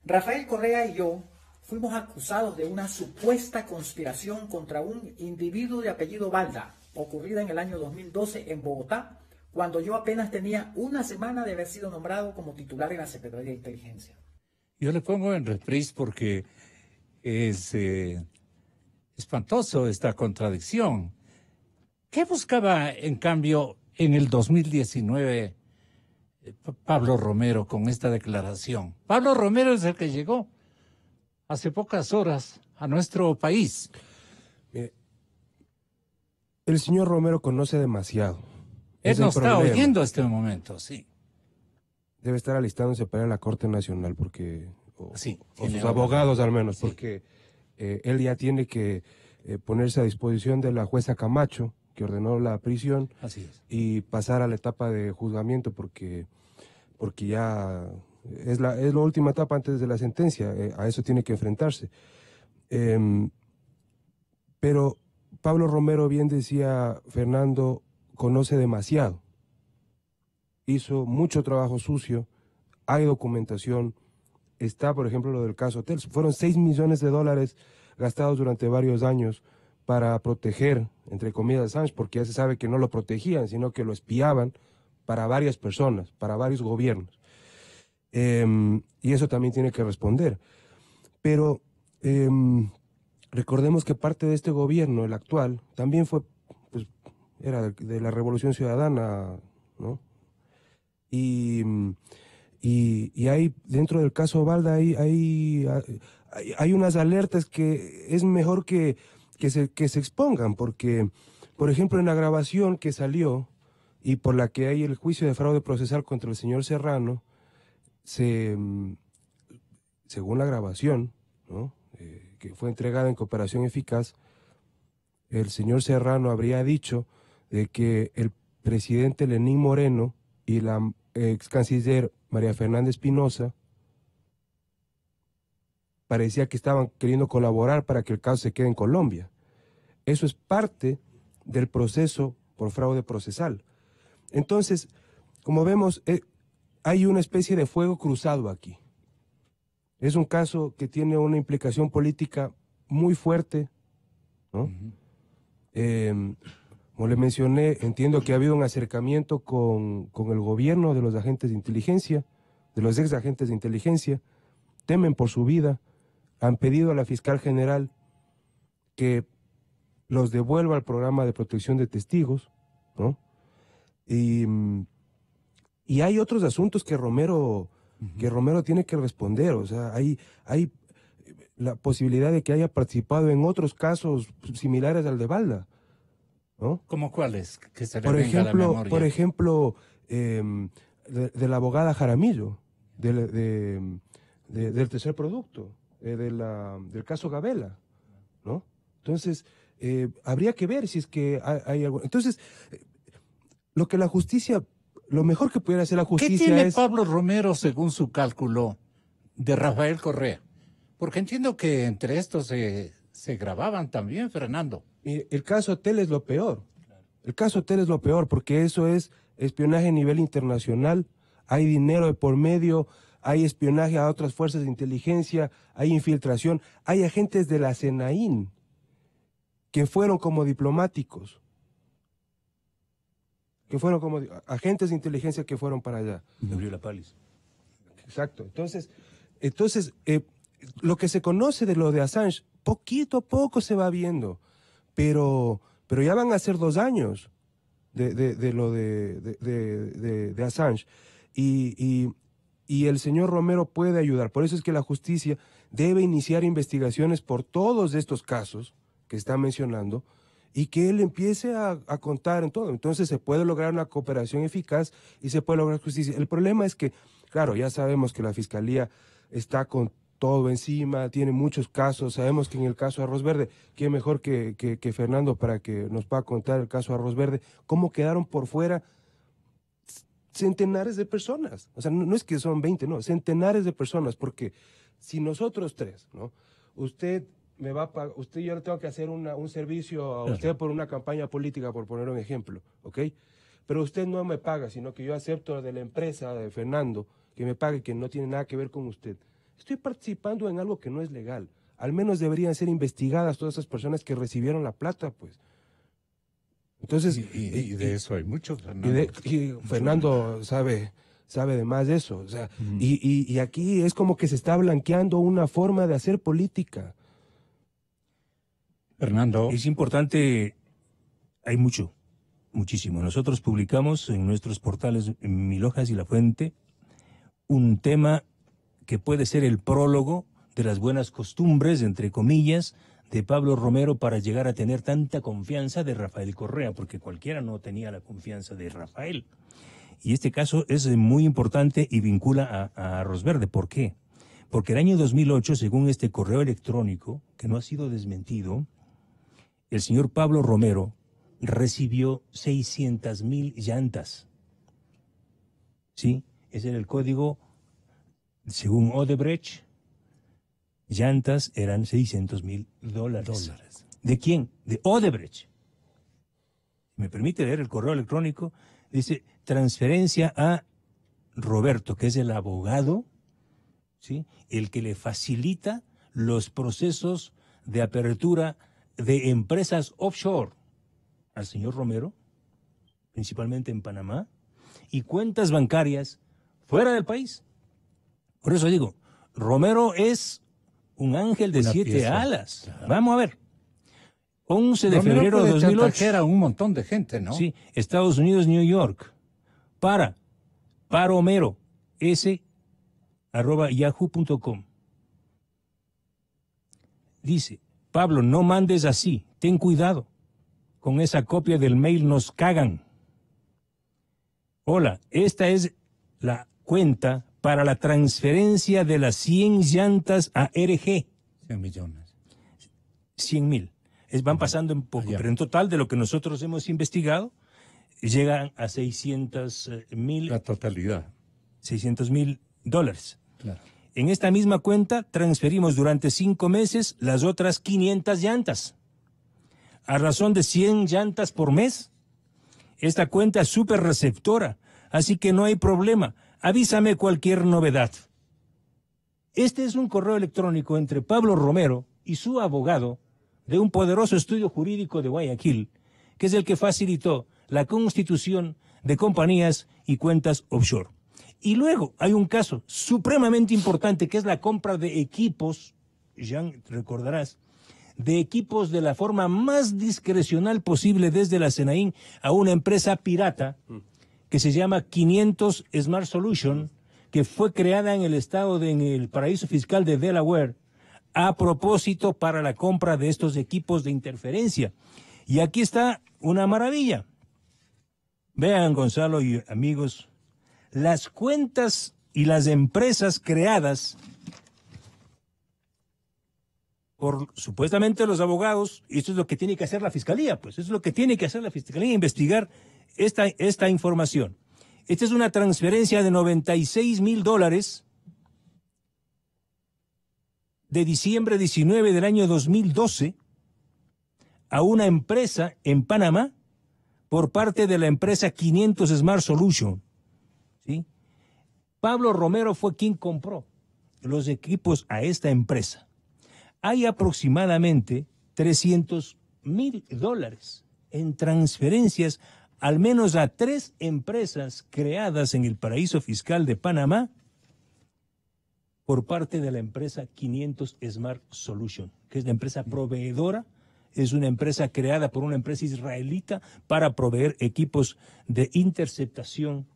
Rafael Correa y yo fuimos acusados de una supuesta conspiración contra un individuo de apellido Balda, ocurrida en el año 2012 en Bogotá, cuando yo apenas tenía una semana de haber sido nombrado como titular en la Secretaría de Inteligencia. Yo le pongo en reprise porque es espantoso esta contradicción. ¿Qué buscaba, en cambio, en el 2019 Pablo Romero con esta declaración? Pablo Romero es el que llegó hace pocas horas a nuestro país. El señor Romero conoce demasiado. Él nos está oyendo este momento, sí. Debe estar alistándose para ir a la Corte Nacional, porque sí, o sus abogados al menos, sí. Porque él ya tiene que ponerse a disposición de la jueza Camacho, que ordenó la prisión, así es, y pasar a la etapa de juzgamiento, porque ya es la última etapa antes de la sentencia, a eso tiene que enfrentarse. Pero Pablo Romero, bien decía Fernando, conoce demasiado. Hizo mucho trabajo sucio, hay documentación, está, por ejemplo, lo del caso Hotel. Fueron $6 millones gastados durante varios años para proteger, entre comillas, a Assange, porque ya se sabe que no lo protegían, sino que lo espiaban para varias personas, para varios gobiernos. Y eso también tiene que responder. Pero recordemos que parte de este gobierno, el actual, también fue, pues, era de la Revolución Ciudadana, ¿no? Y hay, dentro del caso Balda, hay hay unas alertas que es mejor que se expongan, porque, por ejemplo, en la grabación que salió y por la que hay el juicio de fraude procesal contra el señor Serrano, según la grabación, ¿no? Que fue entregada en Cooperación Eficaz, el señor Serrano habría dicho de que el presidente Lenín Moreno y la ex canciller María Fernanda Espinosa parecía que estaban queriendo colaborar para que el caso se quede en Colombia. Eso es parte del proceso por fraude procesal. Entonces, como vemos, hay una especie de fuego cruzado aquí. Es un caso que tiene una implicación política muy fuerte, ¿no? Como le mencioné, entiendo que ha habido un acercamiento con el gobierno de los agentes de inteligencia, de los ex agentes de inteligencia, temen por su vida, han pedido a la fiscal general que los devuelva al programa de protección de testigos, ¿no? Y hay otros asuntos que Romero tiene que responder. O sea, hay la posibilidad de que haya participado en otros casos similares al de Balda, ¿no? ¿Cómo cuáles? Que se le Por venga a la memoria. ejemplo, de la abogada Jaramillo, del tercer producto, del caso Gabela, ¿no? Entonces, habría que ver si es que hay algo. Entonces, lo mejor que pudiera hacer la justicia ¿Qué tiene es... Pablo Romero, según su cálculo, de Rafael Correa? Porque entiendo que entre estos se grababan también, Fernando. El caso Hotel es lo peor. El caso Hotel es lo peor porque eso es espionaje a nivel internacional, hay dinero de por medio, hay espionaje a otras fuerzas de inteligencia, hay infiltración, hay agentes de la CENAIN que fueron como diplomáticos, agentes de inteligencia que fueron para allá. Gabriela Palis. Exacto. Entonces, lo que se conoce de lo de Assange, poquito a poco se va viendo, pero ya van a ser 2 años de lo de Assange. Y el señor Romero puede ayudar. Por eso es que la justicia debe iniciar investigaciones por todos estos casos que está mencionando y que él empiece a contar en todo. Entonces se puede lograr una cooperación eficaz y se puede lograr justicia. El problema es que, claro, ya sabemos que la Fiscalía está con todo encima, tiene muchos casos. Sabemos que en el caso Arroz Verde, ¿quién mejor que Fernando para que nos pueda contar el caso Arroz Verde? ¿Cómo quedaron por fuera centenares de personas? O sea, no es que son 20, no, centenares de personas, porque si nosotros 3, ¿no? Usted me va a pagar, yo le tengo que hacer un servicio a usted por una campaña política, por poner un ejemplo, ¿ok? Pero usted no me paga, sino que yo acepto de la empresa de Fernando que me pague, que no tiene nada que ver con usted. Estoy participando en algo que no es legal. Al menos deberían ser investigadas todas esas personas que recibieron la plata, pues. Entonces, y de eso hay mucho, Fernando. Y Fernando sabe de más de eso. O sea, y aquí es como que se está blanqueando una forma de hacer política. Fernando. Es importante, hay muchísimo. Nosotros publicamos en nuestros portales en Mil Hojas y La Fuente un tema que puede ser el prólogo de las buenas costumbres, entre comillas, de Pablo Romero para llegar a tener tanta confianza de Rafael Correa, porque cualquiera no tenía la confianza de Rafael. Y este caso es muy importante y vincula a Arroz Verde. ¿Por qué? Porque el año 2008, según este correo electrónico, que no ha sido desmentido, el señor Pablo Romero recibió 600,000 llantas. ¿Sí? Ese era el código, según Odebrecht, llantas eran $600,000. ¿De quién? De Odebrecht. ¿Me permite leer el correo electrónico? Dice, transferencia a Roberto, que es el abogado, ¿sí? El que le facilita los procesos de apertura de empresas offshore al señor Romero, principalmente en Panamá, y cuentas bancarias fuera del país. Por eso digo, Romero es un ángel de 7 alas. Claro. Vamos a ver. 11 de febrero de 2008. Era un montón de gente, ¿no? Sí, Estados Unidos, New York. Romero, @yahoo.com. dice, Pablo, no mandes así, ten cuidado. Con esa copia del mail nos cagan. Hola, esta es la cuenta para la transferencia de las 100 llantas a RG. 100 millones. 100.000. Van pasando un poco, pero en total de lo que nosotros hemos investigado, llegan a 600.000. La totalidad. $600.000. Claro. En esta misma cuenta transferimos durante 5 meses las otras 500 llantas. A razón de 100 llantas por mes. Esta cuenta es súper receptora, así que no hay problema. Avísame cualquier novedad. Este es un correo electrónico entre Pablo Romero y su abogado de un poderoso estudio jurídico de Guayaquil, que es el que facilitó la constitución de compañías y cuentas offshore. Y luego hay un caso supremamente importante, que es la compra de equipos, Jean, recordarás, de equipos de la forma más discrecional posible desde la SENAIN a una empresa pirata que se llama 500 Smart Solution, que fue creada en el en el paraíso fiscal de Delaware, a propósito para la compra de estos equipos de interferencia. Y aquí está una maravilla. Vean, Gonzalo y amigos, las cuentas y las empresas creadas por supuestamente los abogados, y esto es lo que tiene que hacer la Fiscalía, pues, eso es lo que tiene que hacer la Fiscalía, investigar esta información. Esta es una transferencia de $96.000 de diciembre 19 del año 2012 a una empresa en Panamá por parte de la empresa 500 Smart Solution. ¿Sí? Pablo Romero fue quien compró los equipos a esta empresa. Hay aproximadamente $300.000 en transferencias al menos a 3 empresas creadas en el paraíso fiscal de Panamá por parte de la empresa 500 Smart Solution, que es la empresa proveedora, es una empresa creada por una empresa israelita para proveer equipos de interceptación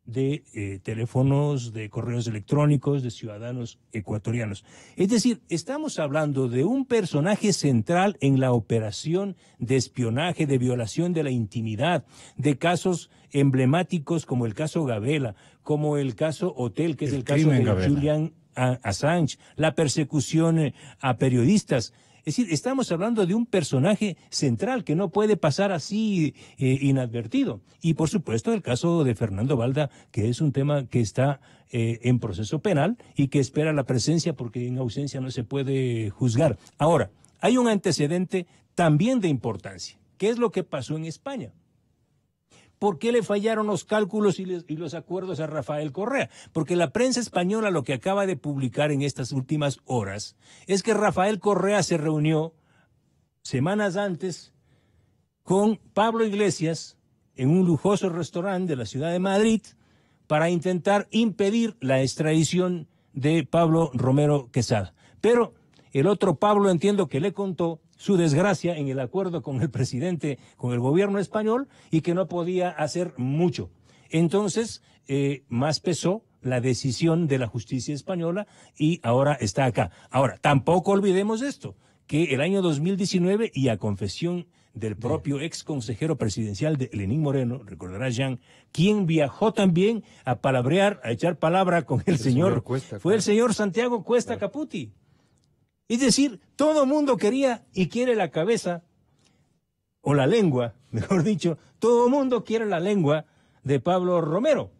de teléfonos, de correos electrónicos, de ciudadanos ecuatorianos. Es decir, estamos hablando de un personaje central en la operación de espionaje, de violación de la intimidad, de casos emblemáticos como el caso Gabela, como el caso Hotel, que es el caso de Julian Assange, la persecución a periodistas. Es decir, estamos hablando de un personaje central que no puede pasar así inadvertido. Y por supuesto el caso de Fernando Balda, que es un tema que está en proceso penal y que espera la presencia porque en ausencia no se puede juzgar. Ahora, hay un antecedente también de importancia. ¿Qué es lo que pasó en España? ¿Por qué le fallaron los cálculos y los acuerdos a Rafael Correa? Porque la prensa española lo que acaba de publicar en estas últimas horas es que Rafael Correa se reunió semanas antes con Pablo Iglesias en un lujoso restaurante de la ciudad de Madrid para intentar impedir la extradición de Pablo Romero Quesada. Pero el otro Pablo, entiendo que le contó su desgracia en el acuerdo con el presidente, con el gobierno español, y que no podía hacer mucho. Entonces, más pesó la decisión de la justicia española y ahora está acá. Ahora, tampoco olvidemos esto, que el año 2019, y a confesión del propio ex consejero presidencial de Lenín Moreno, recordará Jean, quien viajó también a palabrear, a echar palabra con el señor Cuesta, fue el señor Santiago Cuesta Caputi. Es decir, todo mundo quería y quiere la cabeza, o la lengua, mejor dicho, todo mundo quiere la lengua de Pablo Romero,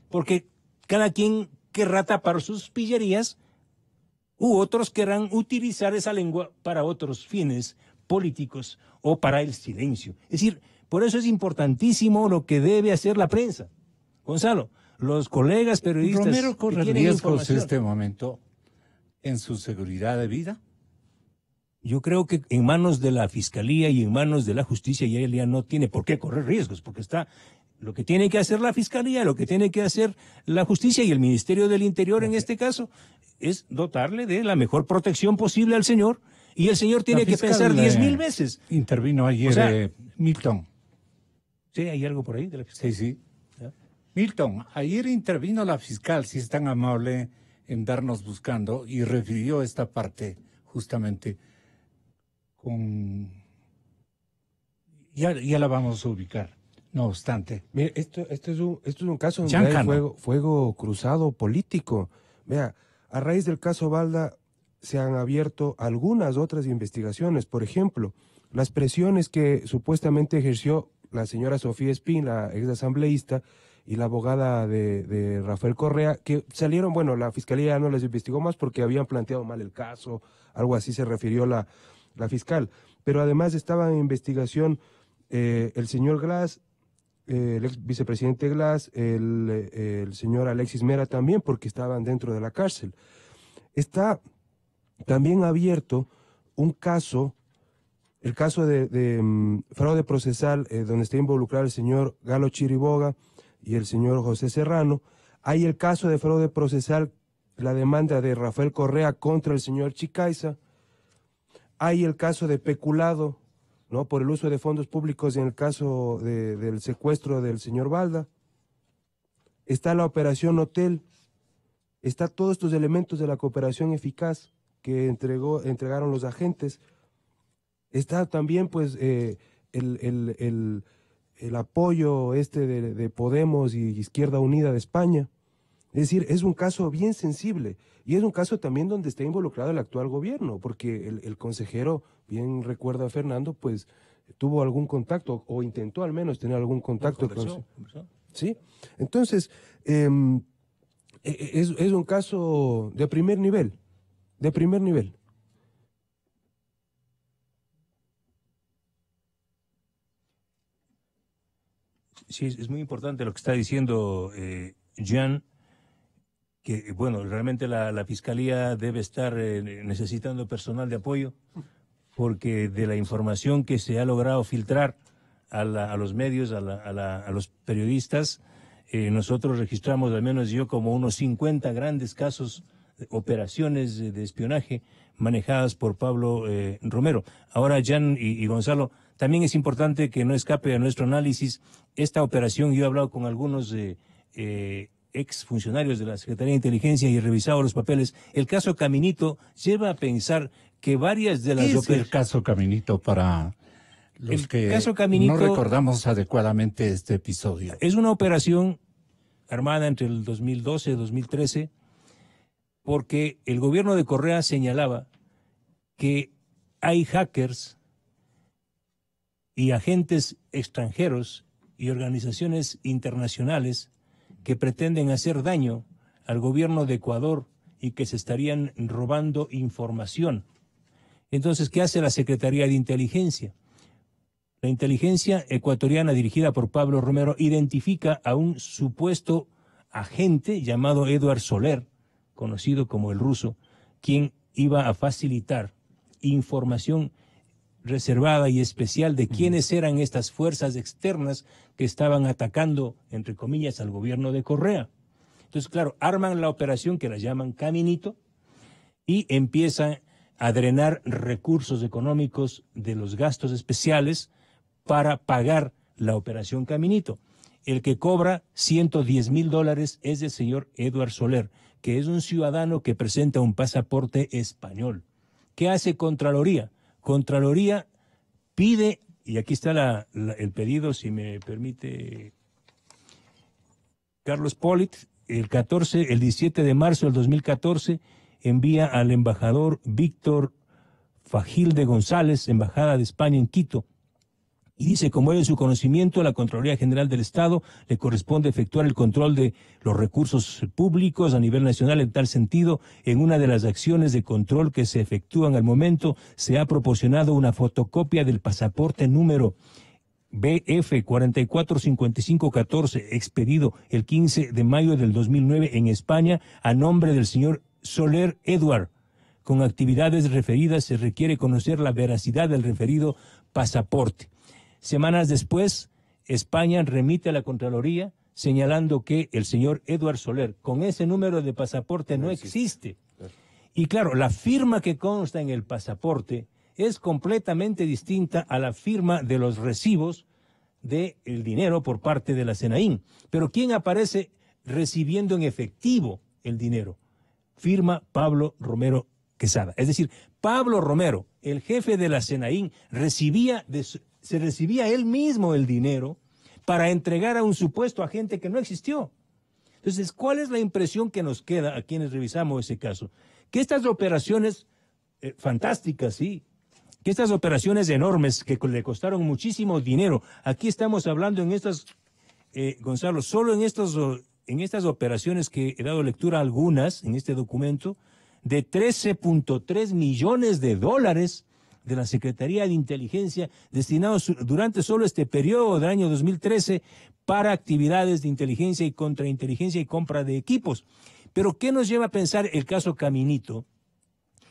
porque cada quien querrá tapar sus pillerías, u otros querrán utilizar esa lengua para otros fines políticos o para el silencio. Es decir, por eso es importantísimo lo que debe hacer la prensa. Gonzalo, los colegas periodistas... ¿Romero corre riesgos en este momento en su seguridad de vida? Yo creo que en manos de la Fiscalía y en manos de la Justicia ya él ya no tiene por qué correr riesgos, porque está lo que tiene que hacer la Fiscalía, lo que tiene que hacer la Justicia y el Ministerio del Interior en este caso es dotarle de la mejor protección posible al señor, y el señor tiene que pensar 10.000 veces. Intervino ayer, o sea, Milton. Sí, hay algo por ahí de la Fiscalía. Sí. ¿Ya? Milton, ayer intervino la fiscal, si es tan amable en darnos buscando, y refirió esta parte justamente con... Ya la vamos a ubicar. No obstante. Mire, esto es un caso donde hay fuego cruzado político. Vea, a raíz del caso Balda se han abierto algunas otras investigaciones. Por ejemplo, las presiones que supuestamente ejerció la señora Sofía Espín, la ex asambleísta, y la abogada de Rafael Correa, que salieron, bueno, la fiscalía no les investigó más porque habían planteado mal el caso, algo así se refirió la fiscal. Pero además estaba en investigación el señor Glass, el ex vicepresidente Glass, el señor Alexis Mera también, porque estaban dentro de la cárcel. Está también abierto un caso, el caso de fraude procesal, donde está involucrado el señor Galo Chiriboga y el señor José Serrano. Hay el caso de fraude procesal, la demanda de Rafael Correa contra el señor Chicaiza. Hay el caso de peculado, ¿no?, por el uso de fondos públicos en el caso del secuestro del señor Balda. Está la operación Hotel. Está todos estos elementos de la cooperación eficaz que entregaron los agentes. Está también, pues, el apoyo de Podemos y Izquierda Unida de España. Es decir, es un caso bien sensible y es un caso también donde está involucrado el actual gobierno, porque el consejero, bien recuerda Fernando, pues tuvo algún contacto o intentó al menos tener algún contacto. ¿Conversó? Sí, entonces es un caso de primer nivel, Sí, es muy importante lo que está diciendo Jean, que bueno, realmente la Fiscalía debe estar necesitando personal de apoyo, porque de la información que se ha logrado filtrar a los medios, a los periodistas, nosotros registramos, al menos yo, como unos 50 grandes casos, operaciones de espionaje manejadas por Pablo Romero. Ahora, Jan y Gonzalo, también es importante que no escape a nuestro análisis esta operación. Yo he hablado con algunos ex funcionarios de la Secretaría de Inteligencia y he revisado los papeles. El caso Caminito lleva a pensar que varias de las operaciones... ¿Qué es el caso Caminito para los que no recordamos adecuadamente este episodio? Es una operación armada entre el 2012 y 2013 porque el gobierno de Correa señalaba que hay hackers y agentes extranjeros y organizaciones internacionales que pretenden hacer daño al gobierno de Ecuador y que se estarían robando información. Entonces, ¿qué hace la Secretaría de Inteligencia? La inteligencia ecuatoriana dirigida por Pablo Romero identifica a un supuesto agente llamado Edward Soler, conocido como el ruso, quien iba a facilitar información reservada y especial de quiénes eran estas fuerzas externas que estaban atacando, entre comillas, al gobierno de Correa. Entonces, claro, arman la operación que la llaman Caminito y empiezan a drenar recursos económicos de los gastos especiales para pagar la operación Caminito. El que cobra $110,000 es el señor Edward Soler, que es un ciudadano que presenta un pasaporte español. ¿Qué hace Contraloría? Contraloría pide, y aquí está el pedido, si me permite, Carlos Polit, el 17 de marzo del 2014, envía al embajador Víctor Fagilde González, Embajada de España en Quito, y dice, como es en su conocimiento, a la Contraloría General del Estado le corresponde efectuar el control de los recursos públicos a nivel nacional. En tal sentido, en una de las acciones de control que se efectúan al momento, se ha proporcionado una fotocopia del pasaporte número BF 445514, expedido el 15 de mayo del 2009 en España a nombre del señor Soler Edward. Con actividades referidas se requiere conocer la veracidad del referido pasaporte. Semanas después, España remite a la Contraloría señalando que el señor Edward Soler, con ese número de pasaporte, no existe. Y claro, la firma que consta en el pasaporte es completamente distinta a la firma de los recibos del dinero por parte de la SENAIN. Pero ¿quién aparece recibiendo en efectivo el dinero? Firma Pablo Romero Quesada. Es decir, Pablo Romero, el jefe de la SENAÍN, se recibía él mismo el dinero para entregar a un supuesto agente que no existió. Entonces, ¿cuál es la impresión que nos queda a quienes revisamos ese caso? Que estas operaciones fantásticas, sí, que estas operaciones enormes que le costaron muchísimo dinero, aquí estamos hablando en estas, Gonzalo, solo en estas operaciones que he dado lectura a algunas en este documento, de 13.3 millones de dólares de la Secretaría de Inteligencia destinados durante solo este periodo del año 2013 para actividades de inteligencia y contrainteligencia y compra de equipos. Pero ¿qué nos lleva a pensar el caso Caminito?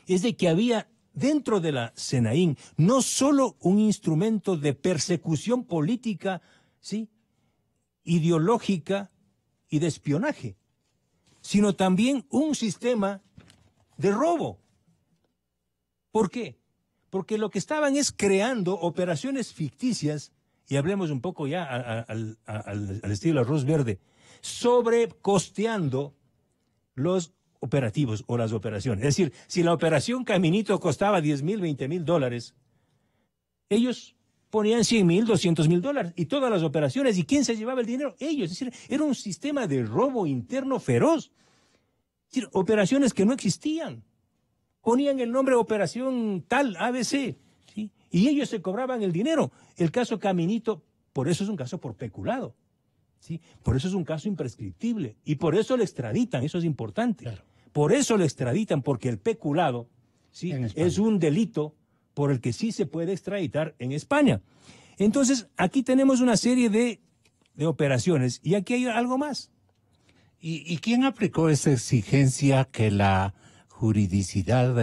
Es de que había dentro de la SENAÍN no solo un instrumento de persecución política, ¿sí?, ideológica y de espionaje, sino también un sistema de robo. ¿Por qué? Porque lo que estaban es creando operaciones ficticias, y hablemos un poco ya al estilo arroz verde, sobrecosteando los operativos o las operaciones. Es decir, si la operación Caminito costaba 10,000, 20,000 dólares, ellos ponían 100,000, 200,000 dólares y todas las operaciones. ¿Y quién se llevaba el dinero? Ellos. Es decir, era un sistema de robo interno feroz. Es decir, operaciones que no existían. Ponían el nombre operación tal, ABC, ¿sí? Y ellos se cobraban el dinero. El caso Caminito, por eso es un caso por peculado, ¿sí? Por eso es un caso imprescriptible. Y por eso le extraditan, eso es importante. Claro. Por eso le extraditan, porque el peculado, ¿sí?, es un delito por el que sí se puede extraditar en España. Entonces, aquí tenemos una serie de operaciones. Y aquí hay algo más. ¿Y quién aplicó esa exigencia que la juridicidad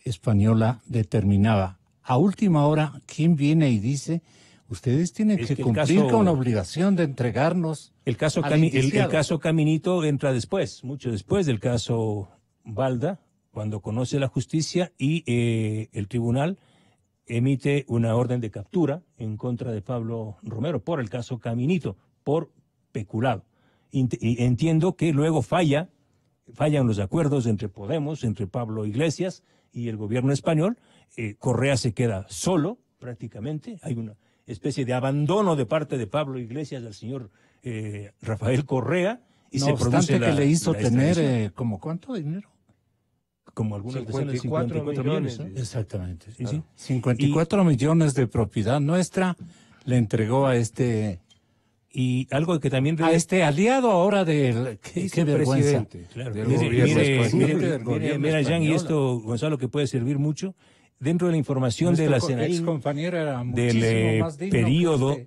española determinaba? A última hora, ¿quién viene y dice, ustedes tienen que cumplir con la obligación de entregarnos? El caso Caminito entra después, mucho después del caso Balda, cuando conoce la justicia y el tribunal emite una orden de captura en contra de Pablo Romero por el caso Caminito, por peculado. Y entiendo que luego fallan los acuerdos entre Podemos, entre Pablo Iglesias y el gobierno español. Correa se queda solo prácticamente. Hay una especie de abandono de parte de Pablo Iglesias al señor Rafael Correa. Y no obstante que le hizo tener como ¿cuánto dinero? Como algunas 54 millones, ¿no? Exactamente. Sí, sí. 54 millones de propiedad nuestra le entregó a este... Y algo que también... A este aliado ahora del... ¡Qué vergüenza! Claro. Mira, Jan, y esto, Gonzalo, que puede servir mucho. Dentro de la información de la SENAÍN, del periodo,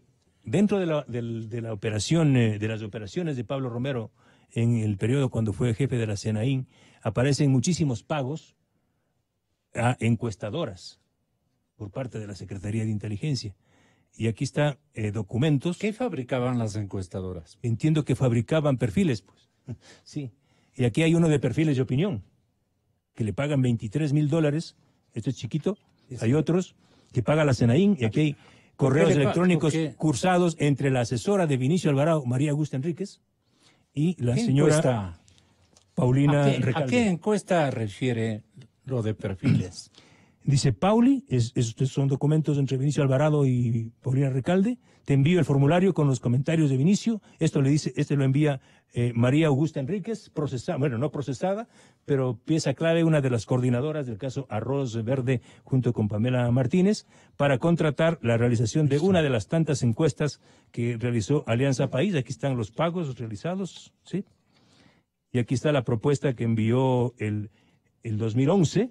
dentro de la operación, de las operaciones de Pablo Romero, en el periodo cuando fue jefe de la SENAÍN, aparecen muchísimos pagos a encuestadoras por parte de la Secretaría de Inteligencia. Y aquí está documentos. ¿Qué fabricaban las encuestadoras? Entiendo que fabricaban perfiles, pues. Sí. Y aquí hay uno de perfiles de opinión, que le pagan 23,000 dólares. Esto es chiquito. Sí. Hay otros que paga la SENAÍN. Y aquí hay correos electrónicos cursados entre la asesora de Vinicio Alvarado, María Augusta Enríquez, y la señora Paulina Recalde. ¿A qué encuesta refiere lo de perfiles? Dice Pauli, estos son documentos entre Vinicio Alvarado y Paulina Recalde. Te envío el formulario con los comentarios de Vinicio. Esto lo envía María Augusta Enríquez, procesada, bueno, no procesada, pero pieza clave, una de las coordinadoras del caso Arroz Verde, junto con Pamela Martínez, para contratar la realización de una de las tantas encuestas que realizó Alianza País. Aquí están los pagos realizados, ¿sí? Y aquí está la propuesta que envió el 2011.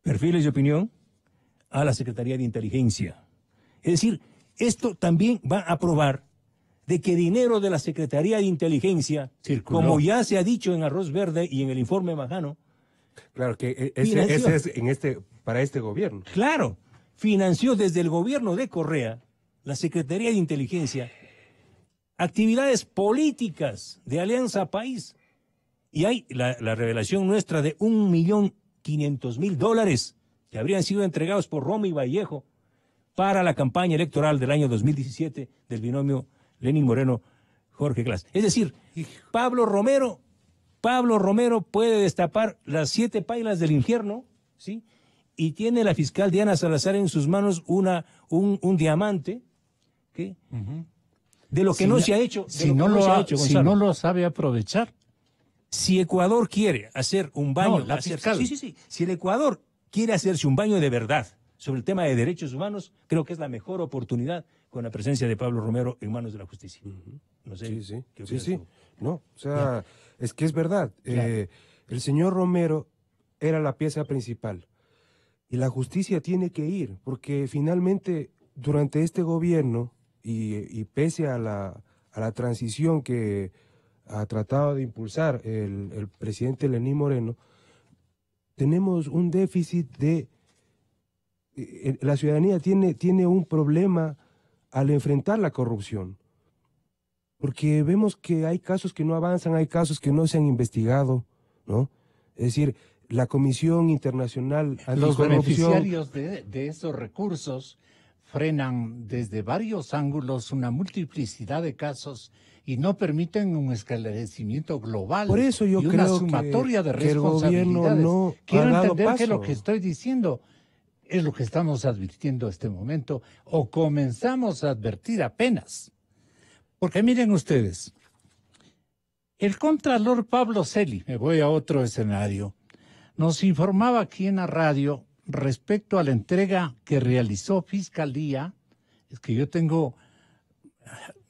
Perfiles de opinión a la Secretaría de Inteligencia. Es decir, esto también va a probar de que dinero de la Secretaría de Inteligencia, circuló, como ya se ha dicho en Arroz Verde y en el informe Majano. Claro, que ese es para este gobierno. Claro, financió desde el gobierno de Correa, la Secretaría de Inteligencia, actividades políticas de Alianza País. Y hay la revelación nuestra de 1,500,000 dólares que habrían sido entregados por Romy Vallejo para la campaña electoral del año 2017 del binomio Lenín Moreno-Jorge Glass. Es decir, Pablo Romero Pablo Romero puede destapar las 7 pailas del infierno, ¿sí? Y tiene la fiscal Diana Salazar en sus manos un diamante, ¿qué? De lo que no se ha hecho. Si no lo sabe aprovechar. Si Ecuador quiere hacer un baño... No, fiscal. Sí. Si el Ecuador quiere hacerse un baño de verdad sobre el tema de derechos humanos, creo que es la mejor oportunidad con la presencia de Pablo Romero en manos de la justicia. No sé. Sí. No, o sea, es que es verdad. El señor Romero era la pieza principal. Y la justicia tiene que ir, porque finalmente durante este gobierno, y pese a la transición que ha tratado de impulsar el presidente Lenín Moreno, tenemos un déficit de... la ciudadanía tiene un problema al enfrentar la corrupción, porque vemos que hay casos que no avanzan, hay casos que no se han investigado, ¿no? Es decir, la Comisión Internacional Anticorrupción... Los beneficiarios de esos recursos frenan desde varios ángulos una multiplicidad de casos y no permiten un esclarecimiento global. Por eso yo y creo una sumatoria de que el gobierno no Quiero ha dado entender paso. que lo que estoy diciendo es lo que estamos advirtiendo en este momento, o comenzamos a advertir apenas. Porque miren ustedes, el contralor Pablo Celi, me voy a otro escenario, nos informaba aquí en la radio respecto a la entrega que realizó Fiscalía. Es que yo tengo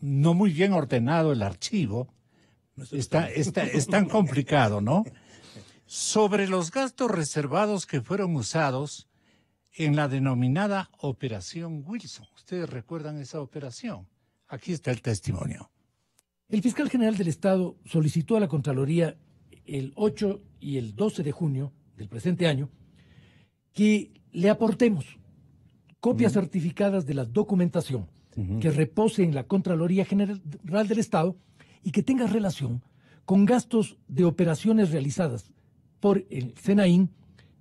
no muy bien ordenado el archivo, es tan complicado, ¿no? Sobre los gastos reservados que fueron usados en la denominada Operación Wilson. ¿Ustedes recuerdan esa operación? Aquí está el testimonio. El fiscal general del Estado solicitó a la Contraloría el 8 y el 12 de junio del presente año que le aportemos copias certificadas de la documentación que repose en la Contraloría General del Estado y que tenga relación con gastos de operaciones realizadas por el SENAIN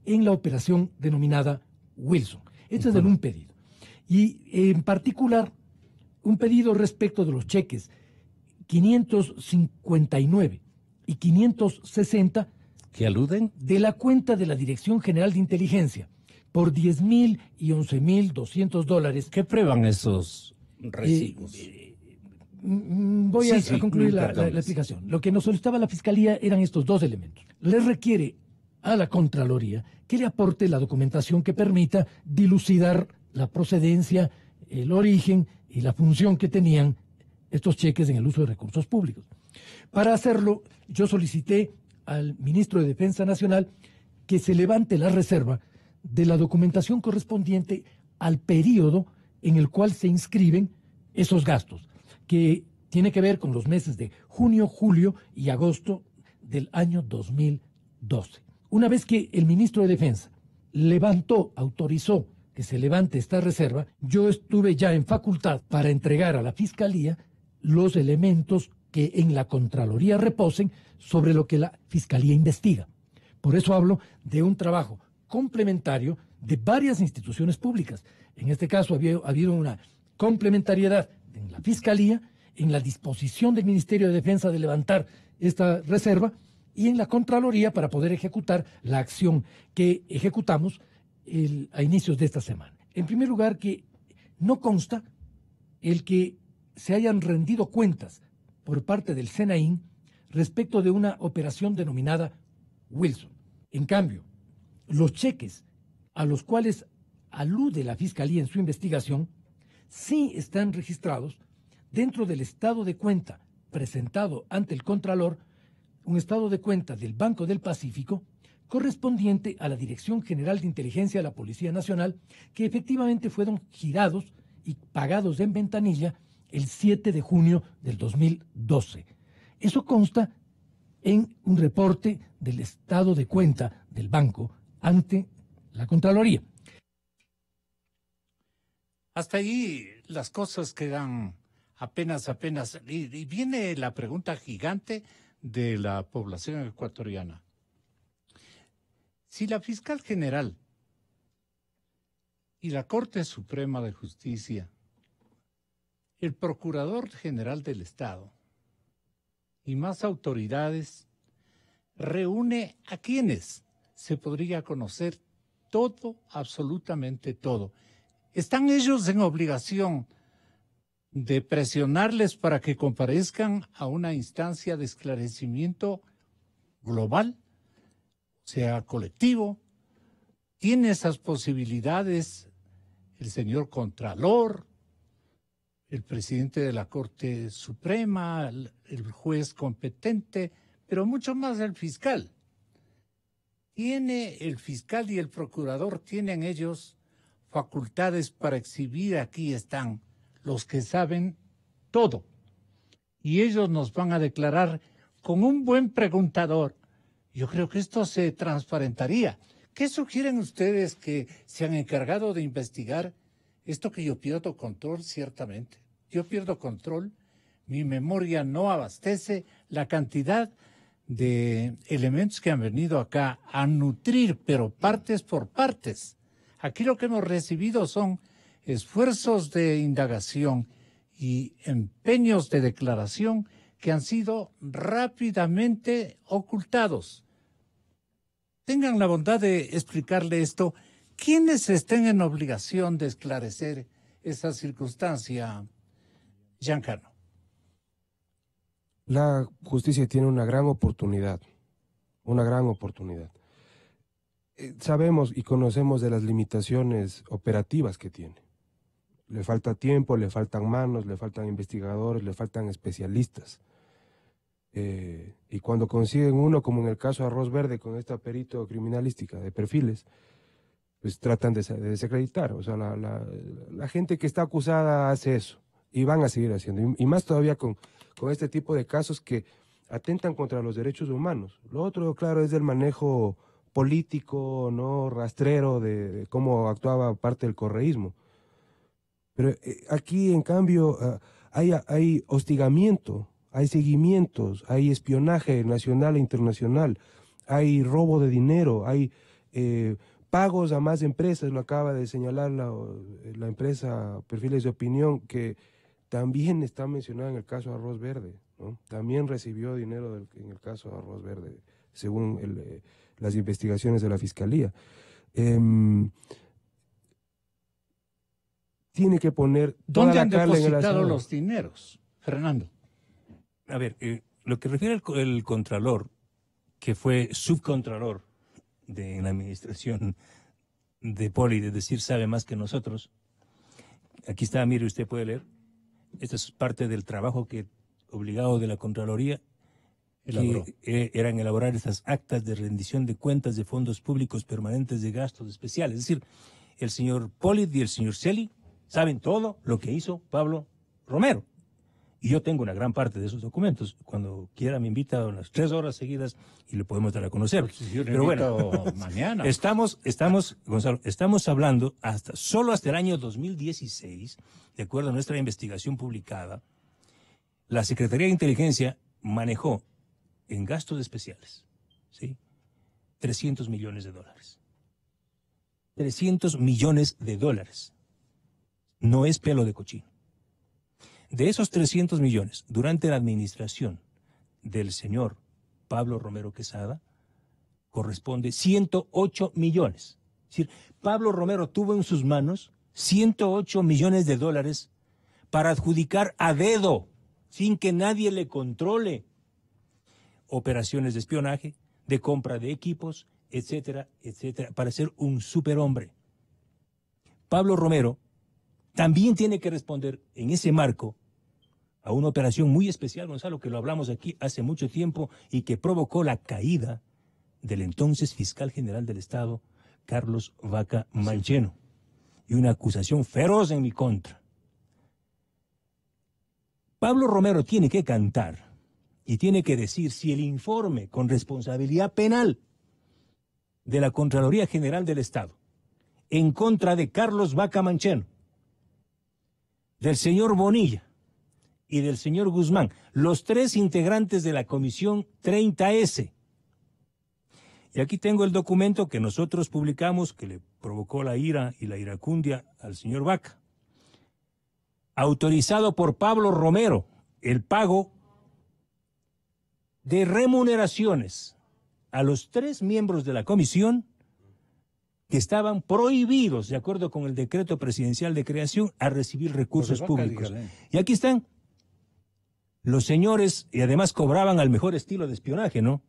en la operación denominada Wilson. Este es un pedido. Y en particular, un pedido respecto de los cheques 559 y 560 ¿que aluden? De la cuenta de la Dirección General de Inteligencia por $10,000 y $11,200. ¿Qué prueban esos recibos? Voy a concluir la explicación. Lo que nos solicitaba la Fiscalía eran estos dos elementos. Le requiere a la Contraloría que le aporte la documentación que permita dilucidar la procedencia, el origen y la función que tenían estos cheques en el uso de recursos públicos. Para hacerlo, yo solicité al ministro de Defensa Nacional que se levante la reserva de la documentación correspondiente al periodo en el cual se inscriben esos gastos, que tiene que ver con los meses de junio, julio y agosto del año 2012. Una vez que el ministro de Defensa autorizó que se levante esta reserva, yo estuve ya en facultad para entregar a la Fiscalía los elementos que en la Contraloría reposen sobre lo que la Fiscalía investiga. Por eso hablo de un trabajo complementario de varias instituciones públicas. En este caso ha habido una complementariedad en la Fiscalía, en la disposición del Ministerio de Defensa de levantar esta reserva y en la Contraloría para poder ejecutar la acción que ejecutamos a inicios de esta semana. En primer lugar, que no consta el que se hayan rendido cuentas por parte del SENAIN respecto de una operación denominada Wilson. En cambio, los cheques a los cuales alude la Fiscalía en su investigación sí están registrados dentro del estado de cuenta presentado ante el Contralor, un estado de cuenta del Banco del Pacífico correspondiente a la Dirección General de Inteligencia de la Policía Nacional, que efectivamente fueron girados y pagados en ventanilla el 7 de junio del 2012. Eso consta en un reporte del estado de cuenta del banco ante la Contraloría. Hasta ahí las cosas quedan apenas. Y viene la pregunta gigante de la población ecuatoriana. Si la fiscal general y la Corte Suprema de Justicia, el Procurador General del Estado y más autoridades reúne a quienes se podría conocer todo, absolutamente todo. ¿Están ellos en obligación de presionarles para que comparezcan a una instancia de esclarecimiento global, sea colectivo? ¿Tiene esas posibilidades el señor Contralor, el presidente de la Corte Suprema, el juez competente, pero mucho más el fiscal? ¿Tiene el fiscal y el procurador, tienen ellos facultades para exhibir? Aquí están los que saben todo. Y ellos nos van a declarar con un buen preguntador. Yo creo que esto se transparentaría. ¿Qué sugieren ustedes que se han encargado de investigar esto que yo pierdo control? Ciertamente, yo pierdo control, mi memoria no abastece la cantidad de elementos que han venido acá a nutrir, pero partes por partes. Aquí lo que hemos recibido son esfuerzos de indagación y empeños de declaración que han sido rápidamente ocultados. Tengan la bondad de explicarle esto. ¿Quiénes estén en obligación de esclarecer esa circunstancia, Giancarlo? La justicia tiene una gran oportunidad, una gran oportunidad. Sabemos y conocemos de las limitaciones operativas que tiene. Le falta tiempo, le faltan manos, le faltan investigadores, le faltan especialistas. Y cuando consiguen uno, como en el caso de Arroz Verde, con esta perito criminalística de perfiles, pues tratan de desacreditar. O sea, la gente que está acusada hace eso y van a seguir haciendo. Y más todavía con este tipo de casos que atentan contra los derechos humanos. Lo otro, claro, es del manejo político, no rastrero de cómo actuaba parte del correísmo. Pero aquí, en cambio, hay hostigamiento, hay seguimientos, hay espionaje nacional e internacional, hay robo de dinero, hay pagos a más empresas, lo acaba de señalar la empresa Perfiles de Opinión, que también está mencionada en el caso de Arroz Verde, ¿no? También recibió dinero en el caso de Arroz Verde, según las investigaciones de la Fiscalía. Tiene que poner toda la carne en el asador. ¿Dónde han depositado los dineros, Fernando? A ver, lo que refiere el Contralor, que fue subcontralor de la administración de Poli, es decir, sabe más que nosotros. Aquí está, mire, usted puede leer. Esta es parte del trabajo obligado de la Contraloría, que eran elaborar estas actas de rendición de cuentas de fondos públicos permanentes de gastos especiales. Es decir, el señor Poli y el señor Celi saben todo lo que hizo Pablo Romero. Y yo tengo una gran parte de esos documentos. Cuando quiera me invita a unas 3 horas seguidas y le podemos dar a conocer. Pues pero bueno, mañana. Gonzalo, estamos hablando solo hasta el año 2016, de acuerdo a nuestra investigación publicada, la Secretaría de Inteligencia manejó en gastos especiales, ¿sí?, $300 millones. 300 millones de dólares. No es pelo de cochino. De esos 300 millones, durante la administración del señor Pablo Romero Quesada, corresponde 108 millones. Es decir, Pablo Romero tuvo en sus manos 108 millones de dólares para adjudicar a dedo, sin que nadie le controle, operaciones de espionaje, de compra de equipos, etcétera, etcétera, para ser un superhombre. Pablo Romero también tiene que responder en ese marco a una operación muy especial, Gonzalo, que lo hablamos aquí hace mucho tiempo y que provocó la caída del entonces fiscal general del Estado, Carlos Vaca Mancheno, y una acusación feroz en mi contra. Pablo Romero tiene que cantar y tiene que decir si el informe con responsabilidad penal de la Contraloría General del Estado en contra de Carlos Vaca Mancheno, del señor Bonilla y del señor Guzmán, los 3 integrantes de la Comisión 30S. Y aquí tengo el documento que nosotros publicamos, que le provocó la ira y la iracundia al señor Vaca. Autorizado por Pablo Romero, el pago de remuneraciones a los 3 miembros de la comisión que estaban prohibidos, de acuerdo con el decreto presidencial de creación, a recibir recursos públicos. Y aquí están los señores, y además cobraban al mejor estilo de espionaje, ¿no?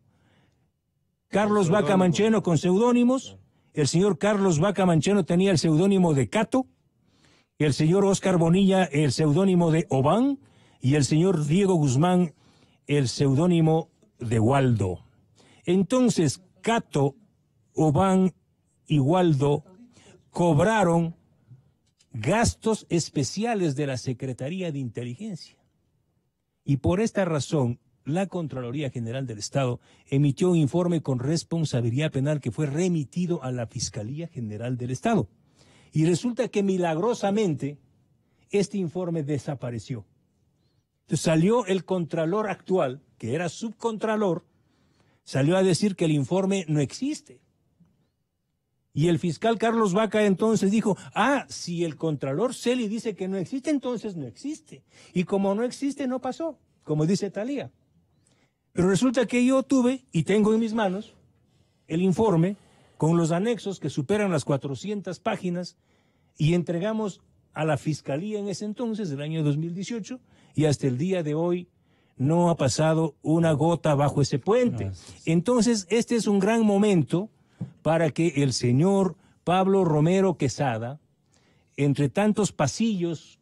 Carlos Vaca Mancheno con seudónimos. El señor Carlos Vaca Mancheno tenía el seudónimo de Cato, el señor Óscar Bonilla el seudónimo de Obán, y el señor Diego Guzmán el seudónimo de Waldo. Entonces, Cato, Obán y Waldo cobraron gastos especiales de la Secretaría de Inteligencia. Y por esta razón, la Contraloría General del Estado emitió un informe con responsabilidad penal que fue remitido a la Fiscalía General del Estado. Y resulta que milagrosamente este informe desapareció. Entonces salió el Contralor actual, que era subcontralor, salió a decir que el informe no existe. Y el fiscal Carlos Vaca entonces dijo, si el Contralor Celi dice que no existe, entonces no existe. Y como no existe, no pasó, como dice Talía. Pero resulta que yo tuve, y tengo en mis manos, el informe con los anexos que superan las 400 páginas y entregamos a la Fiscalía en ese entonces, del año 2018, y hasta el día de hoy no ha pasado una gota bajo ese puente. Entonces, este es un gran momento para que el señor Pablo Romero Quesada, entre tantos pasillos,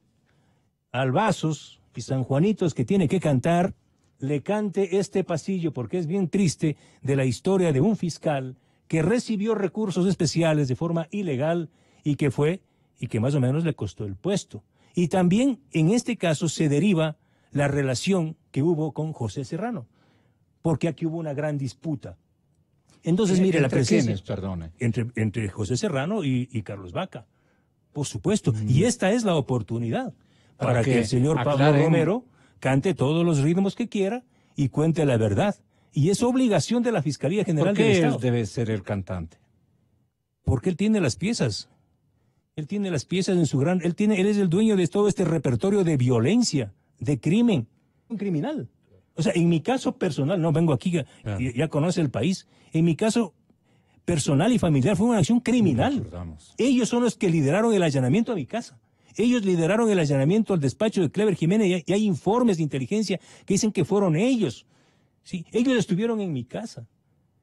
albazos y sanjuanitos que tiene que cantar, le cante este pasillo, porque es bien triste, de la historia de un fiscal que recibió recursos especiales de forma ilegal y que más o menos le costó el puesto. Y también en este caso se deriva la relación que hubo con José Serrano, porque aquí hubo una gran disputa. Entonces, mire, la presencia entre José Serrano y Carlos Vaca, por supuesto. Y esta es la oportunidad para que el señor Pablo Romero cante todos los ritmos que quiera y cuente la verdad. Y es obligación de la Fiscalía General del Estado. ¿Por qué él debe ser el cantante? Porque él tiene las piezas. Él tiene las piezas en su gran... Él es el dueño de todo este repertorio de violencia, de crimen, un criminal. O sea, en mi caso personal, no vengo aquí, ya conoce el país, en mi caso personal y familiar fue una acción criminal. Ellos son los que lideraron el allanamiento a mi casa. Ellos lideraron el allanamiento al despacho de Clever Jiménez y hay informes de inteligencia que dicen que fueron ellos. Sí, ellos estuvieron en mi casa.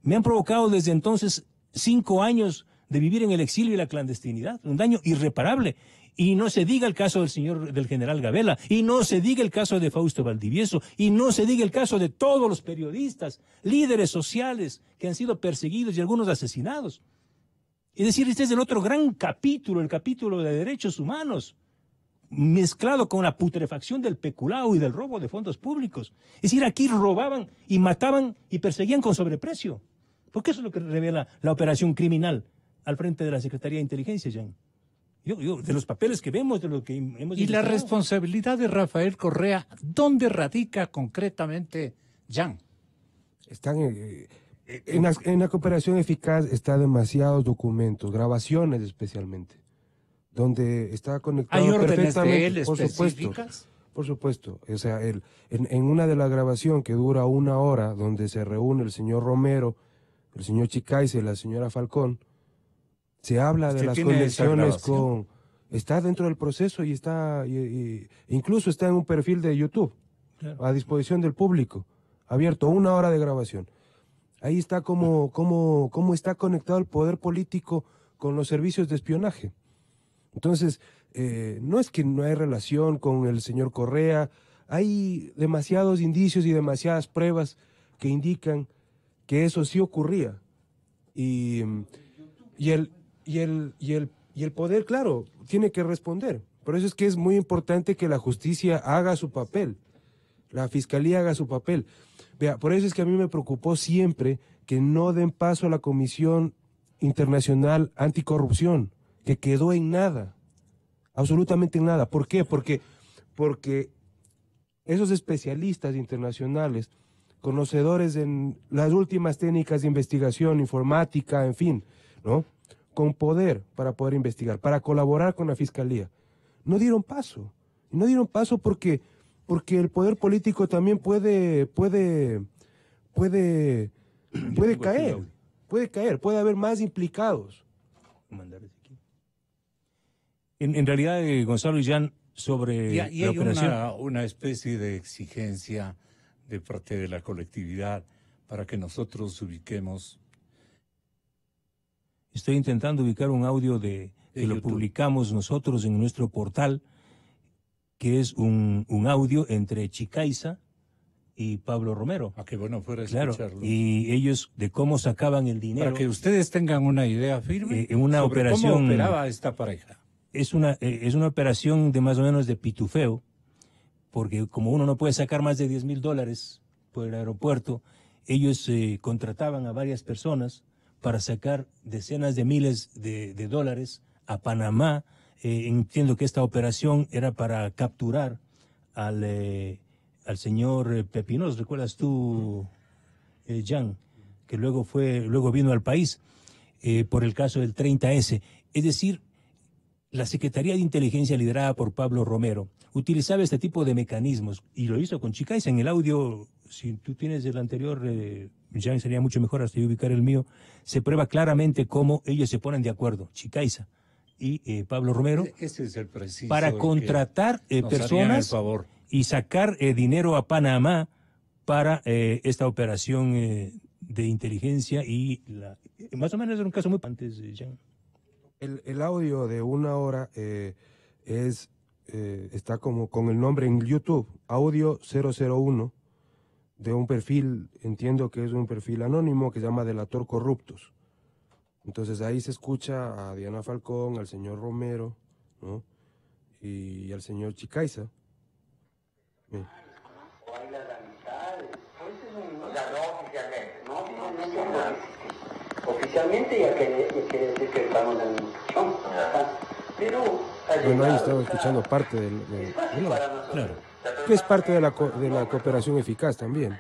Me han provocado desde entonces 5 años de vivir en el exilio y la clandestinidad, un daño irreparable. Y no se diga el caso del general Gabela, y no se diga el caso de Fausto Valdivieso, y no se diga el caso de todos los periodistas, líderes sociales que han sido perseguidos y algunos asesinados. Es decir, este es el otro gran capítulo, el capítulo de derechos humanos, mezclado con la putrefacción del peculado y del robo de fondos públicos. Es decir, aquí robaban y mataban y perseguían con sobreprecio. Porque eso es lo que revela la operación criminal al frente de la Secretaría de Inteligencia, Jan. De los papeles que vemos, de lo que hemos... Y la responsabilidad de Rafael Correa, ¿dónde radica concretamente, Jan? Están en la cooperación eficaz está demasiados documentos, grabaciones especialmente, donde está conectado. ¿Hay órdenes perfectamente, de él específicas? Por supuesto. O sea, en una de las grabaciones que dura 1 hora, donde se reúne el señor Romero, el señor Chicaiza y la señora Falcón, se habla de las conexiones con... Está dentro del proceso y está... incluso está en un perfil de YouTube, claro, a disposición del público, abierto, 1 hora de grabación. Ahí está cómo está conectado el poder político con los servicios de espionaje. Entonces, no es que no hay relación con el señor Correa, hay demasiados indicios y demasiadas pruebas que indican que eso sí ocurría. Y el poder, claro, tiene que responder. Por eso es que es muy importante que la justicia haga su papel, la fiscalía haga su papel. Vea, por eso es que a mí me preocupó siempre que no den paso a la Comisión Internacional Anticorrupción, que quedó en nada, absolutamente en nada. ¿Por qué? Porque esos especialistas internacionales, conocedores en las últimas técnicas de investigación, informática, en fin, ¿no?, con poder para poder investigar, para colaborar con la Fiscalía, no dieron paso. No dieron paso porque el poder político también puede puede caer, puede haber más implicados. En realidad, Gonzalo y Jan, sobre y la hay operación... una especie de exigencia de parte de la colectividad para que nosotros ubiquemos. Estoy intentando ubicar un audio que lo publicamos nosotros en nuestro portal, que es un audio entre Chicaiza y Pablo Romero. Qué bueno fuera claro, escucharlo. Y ellos de cómo sacaban el dinero. Para que ustedes tengan una idea firme en una sobre operación, cómo operaba esta pareja. Es una operación de más o menos de pitufeo, porque como uno no puede sacar más de $10,000 por el aeropuerto, ellos contrataban a varias personas para sacar decenas de miles de dólares a Panamá. Entiendo que esta operación era para capturar al señor Pepinos, ¿recuerdas tú, Jan? Que luego vino al país por el caso del 30S. Es decir, la Secretaría de Inteligencia liderada por Pablo Romero utilizaba este tipo de mecanismos y lo hizo con Chicaiza. En el audio, si tú tienes el anterior, Jan, sería mucho mejor hasta yo ubicar el mío, se prueba claramente cómo ellos se ponen de acuerdo, Chicaiza y Pablo Romero, ese es el preciso, para contratar personas y sacar dinero a Panamá para esta operación de inteligencia y más o menos era un caso muy antes, Jan. El audio de 1 hora está como con el nombre en YouTube, Audio 001, de un perfil, entiendo que es un perfil anónimo que se llama Delator Corruptos. Entonces ahí se escucha a Diana Falcón, al señor Romero, ¿no? Y al señor Chicaiza. O hay las amistades. O sea, no oficialmente. Oficialmente ya quiere decir que estamos en discusión. Pero... Bueno, ahí estamos escuchando parte claro, que es parte de la cooperación eficaz también.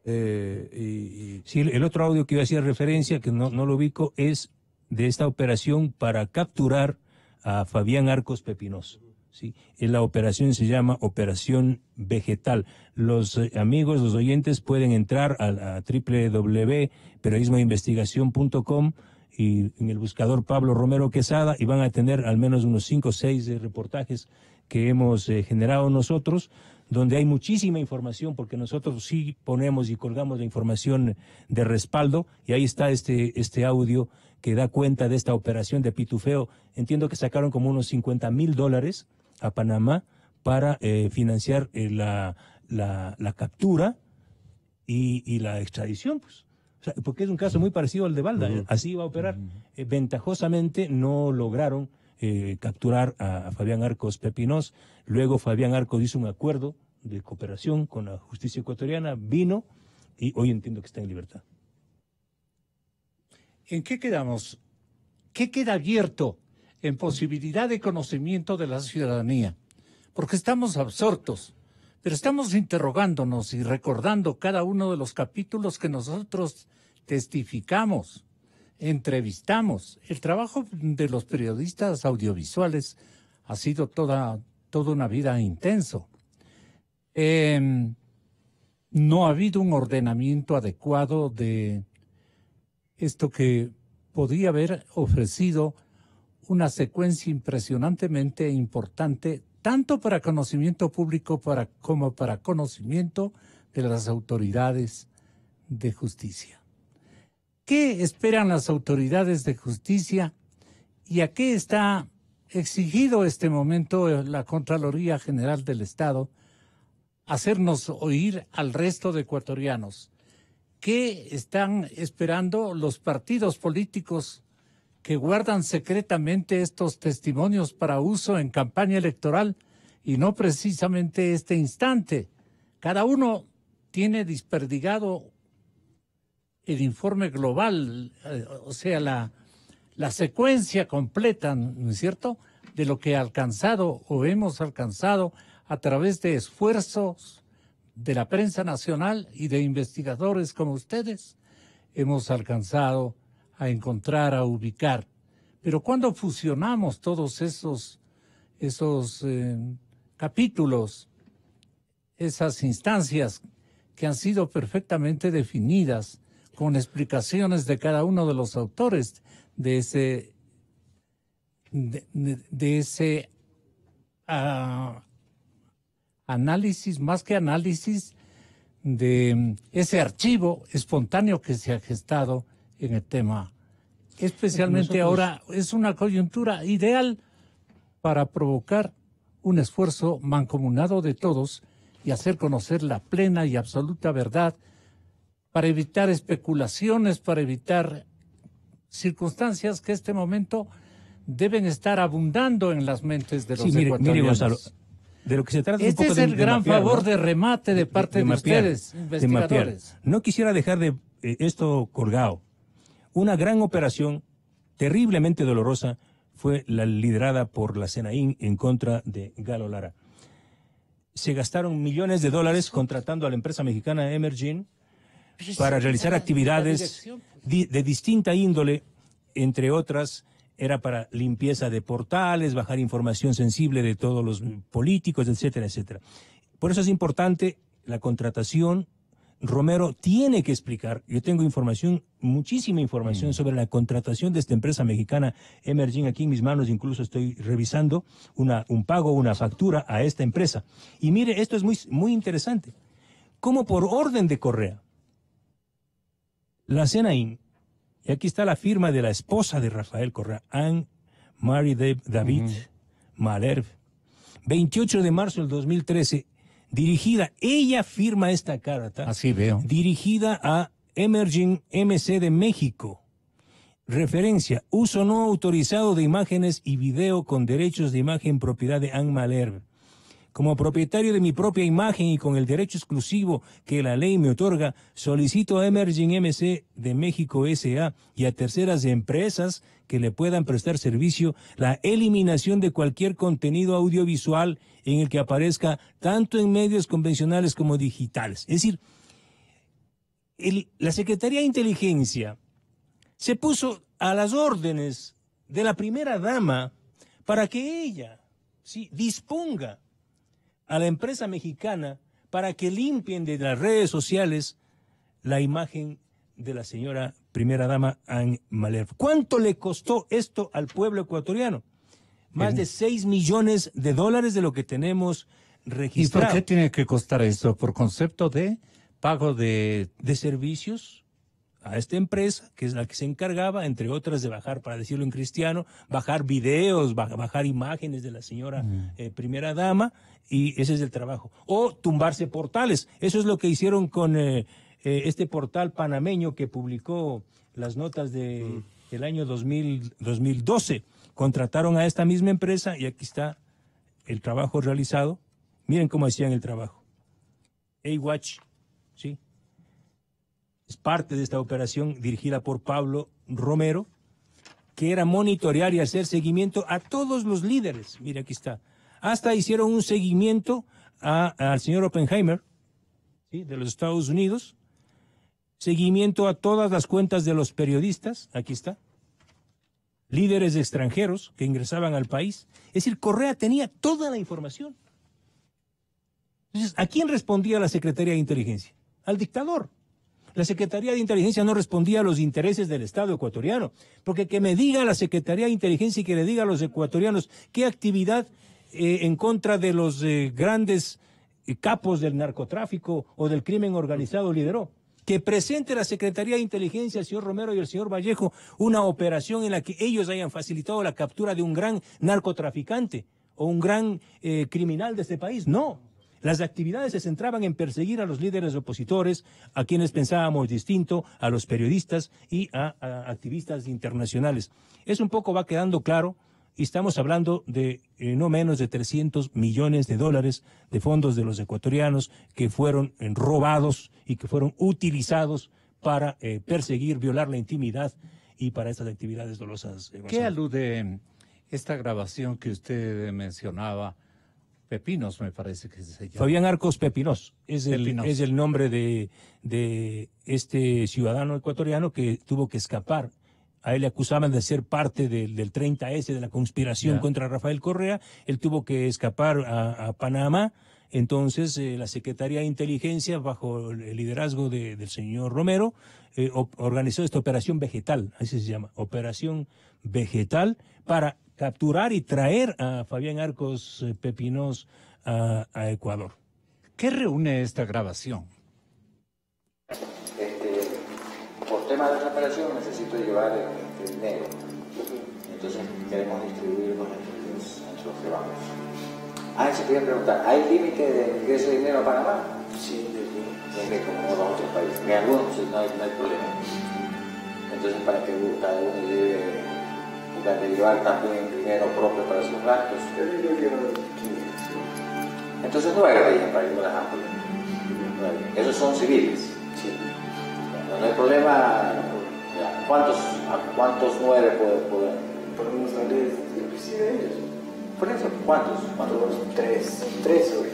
Sí, el otro audio que yo hacía referencia, que no lo ubico, es de esta operación para capturar a Fabián Arcos Pepinos. ¿Sí? La operación se llama Operación Vegetal. Los amigos, los oyentes pueden entrar a www.periodismoinvestigación.com y en el buscador Pablo Romero Quesada y van a tener al menos unos 5 o 6 reportajes que hemos generado nosotros, donde hay muchísima información, porque nosotros sí ponemos y colgamos la información de respaldo, y ahí está este audio que da cuenta de esta operación de pitufeo. Entiendo que sacaron como unos $50,000 a Panamá para financiar la captura y la extradición, pues. O sea, porque es un caso muy parecido al de Balda, así iba a operar. Ventajosamente no lograron capturar a Fabián Arcos Pepinos. Luego Fabián Arcos hizo un acuerdo de cooperación con la justicia ecuatoriana, vino y hoy entiendo que está en libertad. ¿En qué quedamos? ¿Qué queda abierto en posibilidad de conocimiento de la ciudadanía? Porque estamos absortos, pero estamos interrogándonos y recordando cada uno de los capítulos que nosotros testificamos, entrevistamos. El trabajo de los periodistas audiovisuales ha sido toda una vida intenso. No ha habido un ordenamiento adecuado de esto que podía haber ofrecido una secuencia impresionantemente importante, tanto para conocimiento público como para conocimiento de las autoridades de justicia. ¿Qué esperan las autoridades de justicia y a qué está exigido este momento la Contraloría General del Estado? Hacernos oír al resto de ecuatorianos. ¿Qué están esperando los partidos políticos que guardan secretamente estos testimonios para uso en campaña electoral y no precisamente este instante? Cada uno tiene desperdigado el informe global, o sea, la secuencia completa, ¿no es cierto?, de lo que ha alcanzado o hemos alcanzado a través de esfuerzos de la prensa nacional y de investigadores como ustedes, hemos alcanzado a encontrar, a ubicar. Pero cuando fusionamos todos esos capítulos, esas instancias que han sido perfectamente definidas con explicaciones de cada uno de los autores de ese análisis, más que análisis, de ese archivo espontáneo que se ha gestado en el tema. Especialmente ahora es una coyuntura ideal para provocar un esfuerzo mancomunado de todos y hacer conocer la plena y absoluta verdad, para evitar especulaciones, para evitar circunstancias que en este momento deben estar abundando en las mentes de los ecuatorianos. Mire, Gonzalo, de lo que se trata es un poco es el gran favor de remate de parte de ustedes, investigadores. No quisiera dejar de esto colgado. Una gran operación terriblemente dolorosa fue la liderada por la SENAIN en contra de Galo Lara. Se gastaron millones de dólares contratando a la empresa mexicana Emergin para realizar actividades de distinta índole, entre otras, era para limpieza de portales, bajar información sensible de todos los políticos, etcétera, etcétera. Por eso es importante la contratación. Romero tiene que explicar, yo tengo información, muchísima información sobre la contratación de esta empresa mexicana Emergin aquí en mis manos, incluso estoy revisando un pago, una factura a esta empresa. Y mire, esto es muy interesante. Como por orden de Correa, la SENAIN, y aquí está la firma de la esposa de Rafael Correa, Anne-Marie David Malherbe, 28 de marzo del 2013, dirigida, ella firma esta carta. Así veo. Dirigida a Emerging MC de México. Referencia, uso no autorizado de imágenes y video con derechos de imagen propiedad de Anne Malherbe. Como propietario de mi propia imagen y con el derecho exclusivo que la ley me otorga, solicito a Emerging MC de México S.A. y a terceras empresas que le puedan prestar servicio la eliminación de cualquier contenido audiovisual en el que aparezca tanto en medios convencionales como digitales. Es decir, la Secretaría de Inteligencia se puso a las órdenes de la primera dama para que ella disponga a la empresa mexicana para que limpien de las redes sociales la imagen de la señora primera dama Anne Malherbe. ¿Cuánto le costó esto al pueblo ecuatoriano? Más de 6 millones de dólares de lo que tenemos registrado. ¿Y por qué tiene que costar eso? ¿Por concepto de pago de servicios a esta empresa, que es la que se encargaba, entre otras, de bajar, para decirlo en cristiano, bajar videos, bajar imágenes de la señora primera dama, y ese es el trabajo. O tumbarse portales. Eso es lo que hicieron con este portal panameño que publicó las notas del año 2012. Contrataron a esta misma empresa y aquí está el trabajo realizado. Miren cómo hacían el trabajo. A-Watch, ¿sí? Es parte de esta operación dirigida por Pablo Romero, que era monitorear y hacer seguimiento a todos los líderes. Mira, aquí está. Hasta hicieron un seguimiento al señor Oppenheimer, ¿sí?, de los Estados Unidos. Seguimiento a todas las cuentas de los periodistas. Aquí está. Líderes extranjeros que ingresaban al país. Es decir, Correa tenía toda la información. Entonces, ¿a quién respondía la Secretaría de Inteligencia? Al dictador. La Secretaría de Inteligencia no respondía a los intereses del Estado ecuatoriano, porque que me diga la Secretaría de Inteligencia y que le diga a los ecuatorianos qué actividad en contra de los grandes capos del narcotráfico o del crimen organizado lideró. Que presente la Secretaría de Inteligencia, el señor Romero y el señor Vallejo, una operación en la que ellos hayan facilitado la captura de un gran narcotraficante o un gran criminal de este país. No. Las actividades se centraban en perseguir a los líderes opositores, a quienes pensábamos distinto, a los periodistas y a activistas internacionales. Eso un poco va quedando claro, y estamos hablando de no menos de 300 millones de dólares de fondos de los ecuatorianos que fueron robados y que fueron utilizados para perseguir, violar la intimidad y para estas actividades dolosas. ¿Qué alude esta grabación que usted mencionaba? Pepinos, me parece que se llama. Fabián Arcos Pepinos es el nombre de este ciudadano ecuatoriano que tuvo que escapar. A él le acusaban de ser parte del 30S, de la conspiración contra Rafael Correa. Él tuvo que escapar a Panamá, Entonces, la Secretaría de Inteligencia, bajo el liderazgo del señor Romero, organizó esta operación vegetal, así se llama, operación vegetal, para capturar y traer a Fabián Arcos Pepinós a Ecuador. ¿Qué reúne esta grabación? Por tema de esta operación necesito llevar dinero. Entonces queremos distribuirnos entre los que vamos. Se quería preguntar, ¿hay límite de ingreso de dinero a Panamá? Sí, desde como en los otros países. En algunos no hay problema. Entonces, para que cada uno lleve, buscar de llevar también dinero propio para sus gastos. Entonces no hay régimen para ir a las amplias. Esos son civiles. Sí. No hay problema. ¿A cuántos 9 podemos darle inclusive a ellos? Por eso, ¿cuántos? Tres hoy.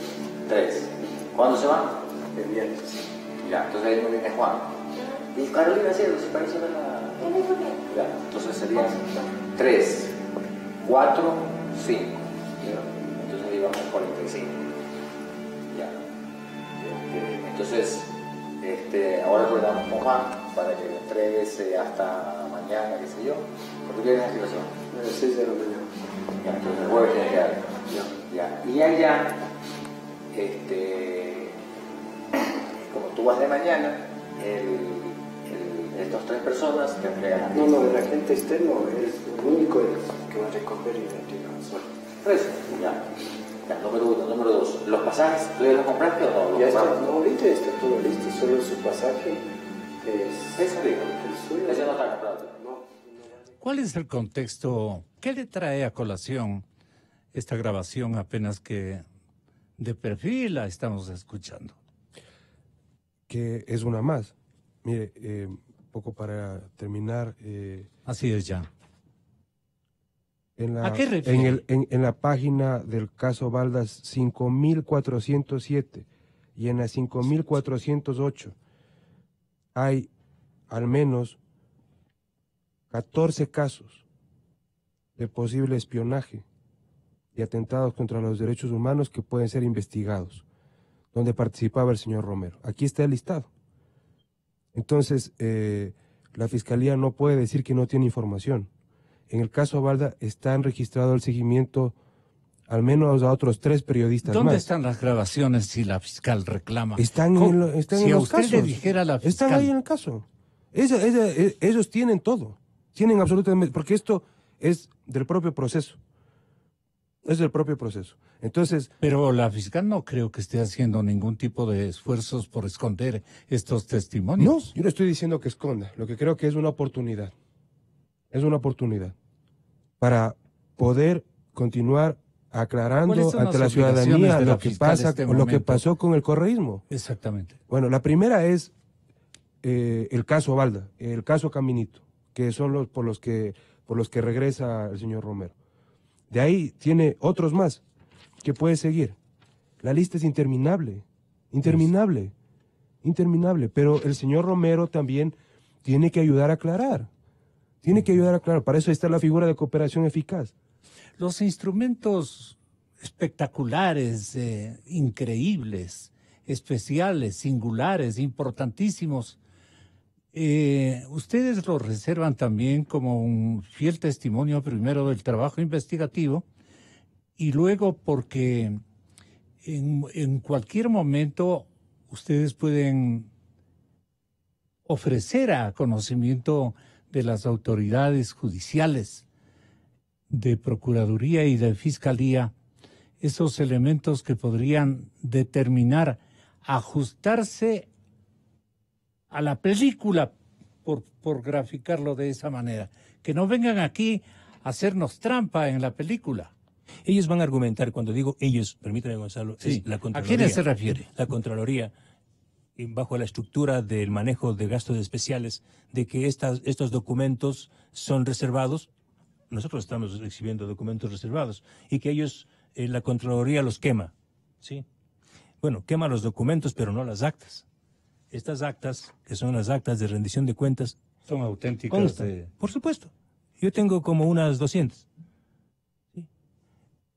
Tres. ¿Cuándo se van? El viernes. Ya, entonces ahí no viene Juan. Y Carolina Cielo, si parece la... Ya, entonces serían 3, 4, 5. Entonces ahí vamos 45. Ya. Entonces, ahora coordinamos con Juan para que lo entregues hasta mañana, qué sé yo. ¿Por qué vienes a situación? A las 6 de la mañana. Ya, entonces el jueves tiene que dar. Ya. Y allá, como tú vas de mañana, estas 3 personas te entregan. No, el agente externo es el único que va a recoger y entregar. Por eso, ya. Número 1, número 2. ¿Los pasajes tú ya los compraste o no? Ya está, no, ahorita está todo listo, solo su pasaje es... Eso digo, el suyo. Ese no está comprado. No. ¿Cuál es el contexto? ¿Qué le trae a colación esta grabación apenas que de perfil la estamos escuchando? Que es una más. Mire, un poco para terminar... Así es ya. ¿A qué refiere? En la página del caso Baldas 5407 y en la 5408 hay al menos 14 casos de posible espionaje y atentados contra los derechos humanos que pueden ser investigados, donde participaba el señor Romero. Aquí está el listado. Entonces, la Fiscalía no puede decir que no tiene información. En el caso Balda están registrado el seguimiento al menos a otros 3 periodistas ¿Dónde más. están las grabaciones si la fiscal reclama? Están en los casos. Si a usted le dijera a la fiscal... Están ahí en el caso. Ellos tienen todo. Tienen absolutamente... Porque esto es del propio proceso. Es del propio proceso. Entonces... Pero la fiscal no creo que esté haciendo ningún tipo de esfuerzos por esconder estos testimonios. No, yo no estoy diciendo que esconda. Lo que creo que es una oportunidad. Es una oportunidad para poder continuar aclarando ante la ciudadanía lo que pasa, lo que pasó con el correísmo. Exactamente. Bueno, la primera es el caso Balda, el caso Caminito, que son por los que regresa el señor Romero. De ahí tiene otros más que puede seguir. La lista es interminable, pero el señor Romero también tiene que ayudar a aclarar. Para eso está la figura de cooperación eficaz. Los instrumentos espectaculares, increíbles, especiales, singulares, importantísimos, ustedes los reservan también como un fiel testimonio primero del trabajo investigativo y luego porque en cualquier momento ustedes pueden ofrecer a conocimiento de las autoridades judiciales, de Procuraduría y de Fiscalía, esos elementos que podrían determinar, ajustarse a la película, por graficarlo de esa manera. Que no vengan aquí a hacernos trampa en la película. Ellos van a argumentar, cuando digo ellos, permítame Gonzalo, sí. Es la Contraloría. ¿A quiénes se refiere? La Contraloría, bajo la estructura del manejo de gastos especiales, de que estos documentos son reservados. Nosotros estamos exhibiendo documentos reservados y que ellos, la Contraloría los quema, ¿sí? Bueno, quema los documentos, pero no las actas. Estas actas, que son las actas de rendición de cuentas, son auténticas. Por supuesto. Yo tengo como unas 200. ¿Sí?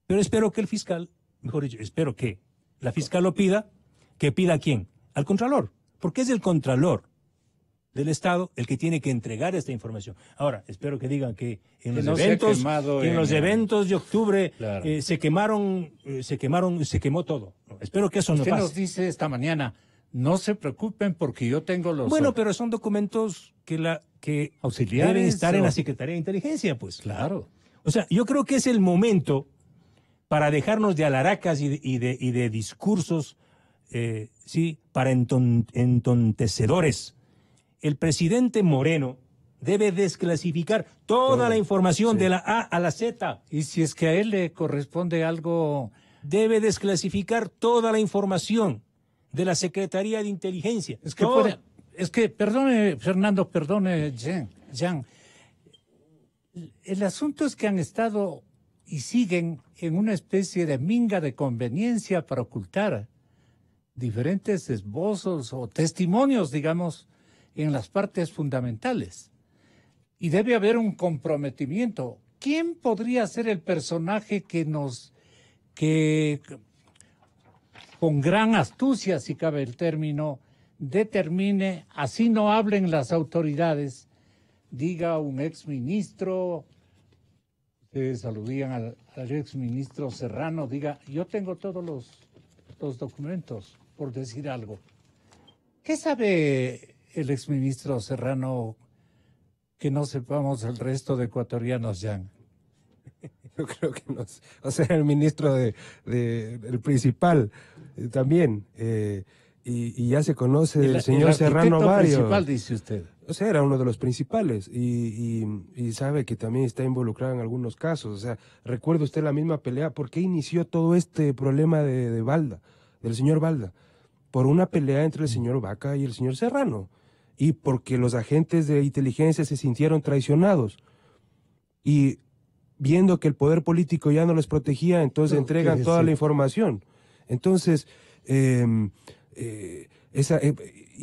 Pero espero que el fiscal, mejor dicho, espero que la fiscal lo pida, ¿que pida a quién? Al Contralor, porque es el Contralor del Estado el que tiene que entregar esta información. Ahora, espero que digan que en los eventos de octubre claro. Se quemó todo. No, espero que eso no pase. Usted nos dice esta mañana, no se preocupen porque yo tengo los... Bueno, pero son documentos que auxiliares deben estar en la Secretaría de Inteligencia, pues. Claro. O sea, yo creo que es el momento para dejarnos de alaracas y de discursos, sí, para entontecedores. El presidente Moreno debe desclasificar toda la información de la A a la Z. Y si es que a él le corresponde algo... Debe desclasificar toda la información de la Secretaría de Inteligencia. Es que perdone, Fernando, perdone, Jean. El asunto es que han estado y siguen en una especie de minga de conveniencia para ocultar diferentes esbozos o testimonios, digamos, en las partes fundamentales. Y debe haber un comprometimiento. ¿Quién podría ser el personaje que con gran astucia, si cabe el término, determine, así no hablen las autoridades, diga un exministro, ustedes aludían al exministro Serrano, diga, yo tengo todos los documentos, por decir algo. ¿Qué sabe el exministro Serrano que no sepamos el resto de ecuatorianos, Jean? Yo creo que no. O sea, el ministro el principal también. Y ya se conoce del señor Serrano Mario. El principal, dice usted. O sea, era uno de los principales y sabe que también está involucrado en algunos casos. O sea, recuerda usted la misma pelea. ¿Por qué inició todo este problema de Balda, del señor Balda? Por una pelea entre el señor Vaca y el señor Serrano. Y porque los agentes de inteligencia se sintieron traicionados. Y viendo que el poder político ya no les protegía, entonces entregan toda la información. Entonces, y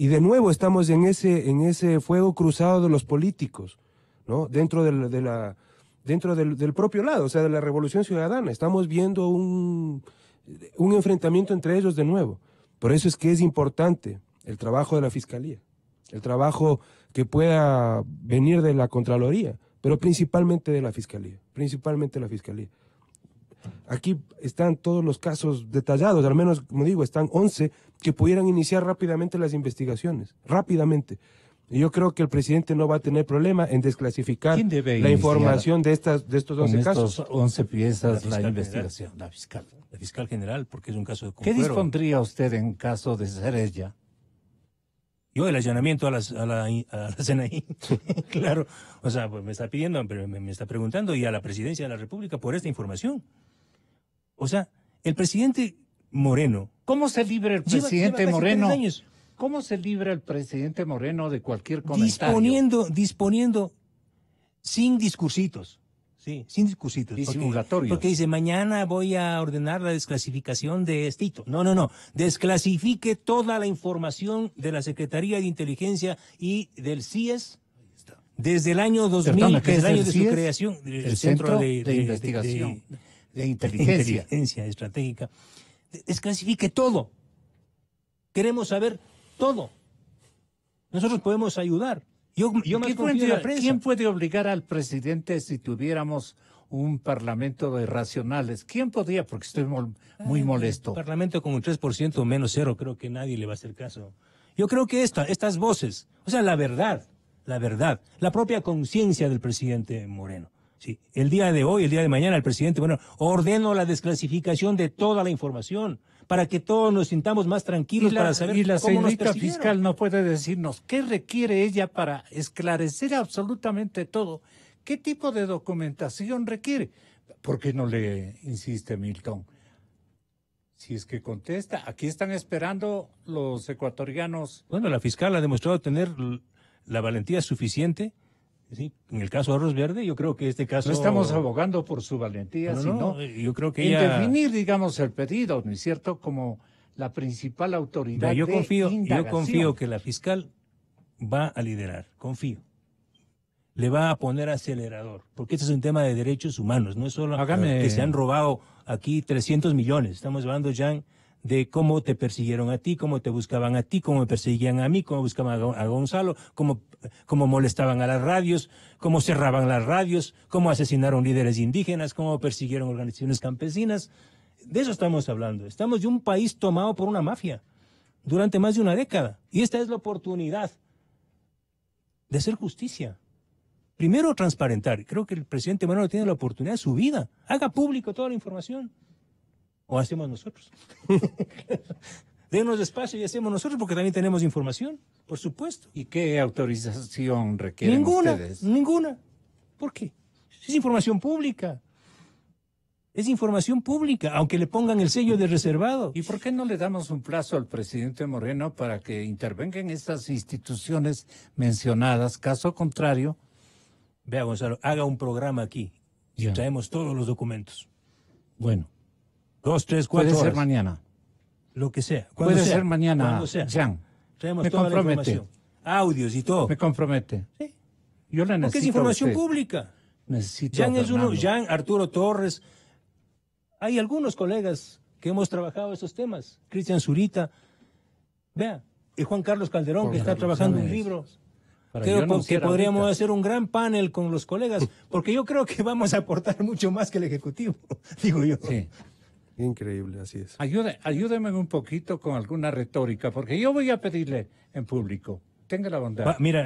de nuevo estamos en ese fuego cruzado de los políticos, ¿no? Dentro del propio lado, o sea, de la Revolución Ciudadana. Estamos viendo un enfrentamiento entre ellos de nuevo. Por eso es que es importante el trabajo de la Fiscalía, el trabajo que pueda venir de la Contraloría, pero principalmente de la Fiscalía, Aquí están todos los casos detallados, al menos, como digo, están 11 que pudieran iniciar rápidamente las investigaciones, rápidamente. Y yo creo que el presidente no va a tener problema en desclasificar la información de estos 11 casos. 11 piezas, la investigación, la fiscal. La fiscal general, porque es un caso de confuero. ¿Qué dispondría usted en caso de ser ella? Yo el allanamiento a la CNI, claro, o sea, pues me está pidiendo, pero me está preguntando, y a la presidencia de la República por esta información. O sea, el presidente Moreno... ¿Cómo se libra el presidente Moreno? ¿Cómo se libra el presidente Moreno de cualquier comentario? Disponiendo sin discursitos. Sí, sin discursitos. Disimulatorios. Porque dice, mañana voy a ordenar la desclasificación de estito. No. Desclasifique toda la información de la Secretaría de Inteligencia y del CIES desde el año 2000, desde el año de su creación. El Centro de Investigación de Inteligencia Estratégica. Desclasifique todo. Queremos saber todo. Nosotros podemos ayudar. Yo más confío en la prensa. ¿Quién puede obligar al presidente si tuviéramos un parlamento de racionales? ¿Quién podría? Porque estoy muy molesto. Un parlamento con un 3% menos 0, creo que nadie le va a hacer caso. Yo creo que estas voces, o sea, la verdad, la propia conciencia del presidente Moreno. Sí, el día de hoy, el día de mañana, el presidente Moreno ordeno la desclasificación de toda la información, para que todos nos sintamos más tranquilos para saber cómo nos persiguieron. Y la señorita fiscal no puede decirnos qué requiere ella para esclarecer absolutamente todo. ¿Qué tipo de documentación requiere? ¿Por qué no le insiste Milton? Si es que contesta, aquí están esperando los ecuatorianos. Bueno, la fiscal ha demostrado tener la valentía suficiente. Sí, en el caso de Arroz Verde, yo creo que este caso... No estamos abogando por su valentía, sino yo creo que en definir, digamos, el pedido, ¿no es cierto?, como la principal autoridad yo confío indagación. Que la fiscal va a liderar, confío. Le va a poner acelerador, porque este es un tema de derechos humanos, no es solo que se han robado aquí 300 millones, estamos hablando ya de cómo te persiguieron a ti, cómo te buscaban a ti, cómo me perseguían a mí, cómo buscaban a Gonzalo, cómo molestaban a las radios, cómo cerraban las radios, cómo asesinaron líderes indígenas, cómo persiguieron organizaciones campesinas. De eso estamos hablando. Estamos de un país tomado por una mafia durante más de una década. Y esta es la oportunidad de hacer justicia. Primero, transparentar. Creo que el presidente Moreno tiene la oportunidad de su vida. Haga público toda la información. ¿O hacemos nosotros? Denos espacio y hacemos nosotros, porque también tenemos información, por supuesto. ¿Y qué autorización requieren ustedes? Ninguna. ¿Por qué? Es información pública. Es información pública, aunque le pongan el sello de reservado. ¿Y por qué no le damos un plazo al presidente Moreno para que intervengan estas instituciones mencionadas? Caso contrario... Vea, Gonzalo, haga un programa aquí y traemos todos los documentos. Bueno. 2, 3, 4 horas. Puede ser mañana. Lo que sea. Puede ser mañana, Cuando sea. Jan. Traemos toda la información. Audios y todo. Me compromete. Sí. Yo la necesito. Porque es información pública. Necesito. Jan es uno, Jan, Arturo Torres. Hay algunos colegas que hemos trabajado esos temas. Cristian Zurita. Vea. Y Juan Carlos Calderón, que está trabajando un libro. Creo que podríamos hacer un gran panel con los colegas, porque yo creo que vamos a aportar mucho más que el Ejecutivo, digo yo. Sí. Increíble, así es. Ayúdeme un poquito con alguna retórica, porque yo voy a pedirle en público. Tenga la bondad. Mira,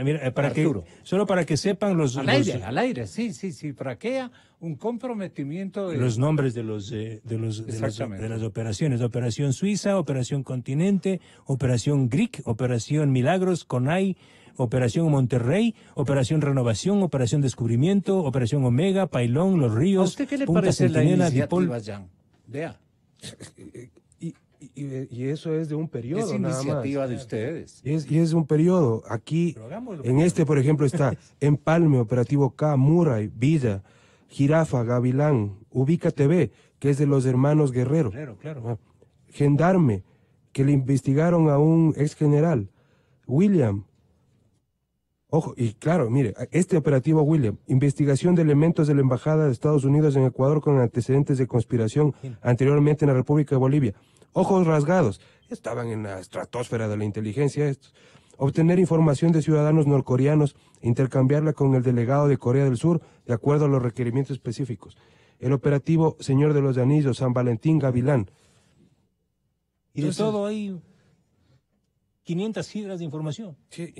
solo para que sepan los... Al aire, sí, para que haya un comprometimiento de... Los nombres de las operaciones. Operación Suiza, Operación Continente, Operación Greek, Operación Milagros, CONAI, Operación Monterrey, Operación Renovación, Operación Descubrimiento, Operación Omega, Pailón, Los Ríos, ¿A usted qué le Punta parece Centinela, la Dipol? iniciativa, Jan? Vea. Y eso es de un periodo, Es nada iniciativa más. de ustedes. Y es un periodo. Aquí, en este, por ejemplo, está Empalme, Operativo K, Murray, Villa, Jirafa, Gavilán, Ubica TV, que es de los hermanos Guerrero. Claro. Gendarme, que le investigaron a un ex general. William. Ojo, y claro, mire, este operativo William, investigación de elementos de la Embajada de Estados Unidos en Ecuador con antecedentes de conspiración anteriormente en la República de Bolivia. Ojos rasgados, estaban en la estratosfera de la inteligencia estos. Obtener información de ciudadanos norcoreanos e intercambiarla con el delegado de Corea del Sur de acuerdo a los requerimientos específicos. El operativo Señor de los Anillos, San Valentín, Gavilán. Y de todo hay 500 fibras de información. Sí,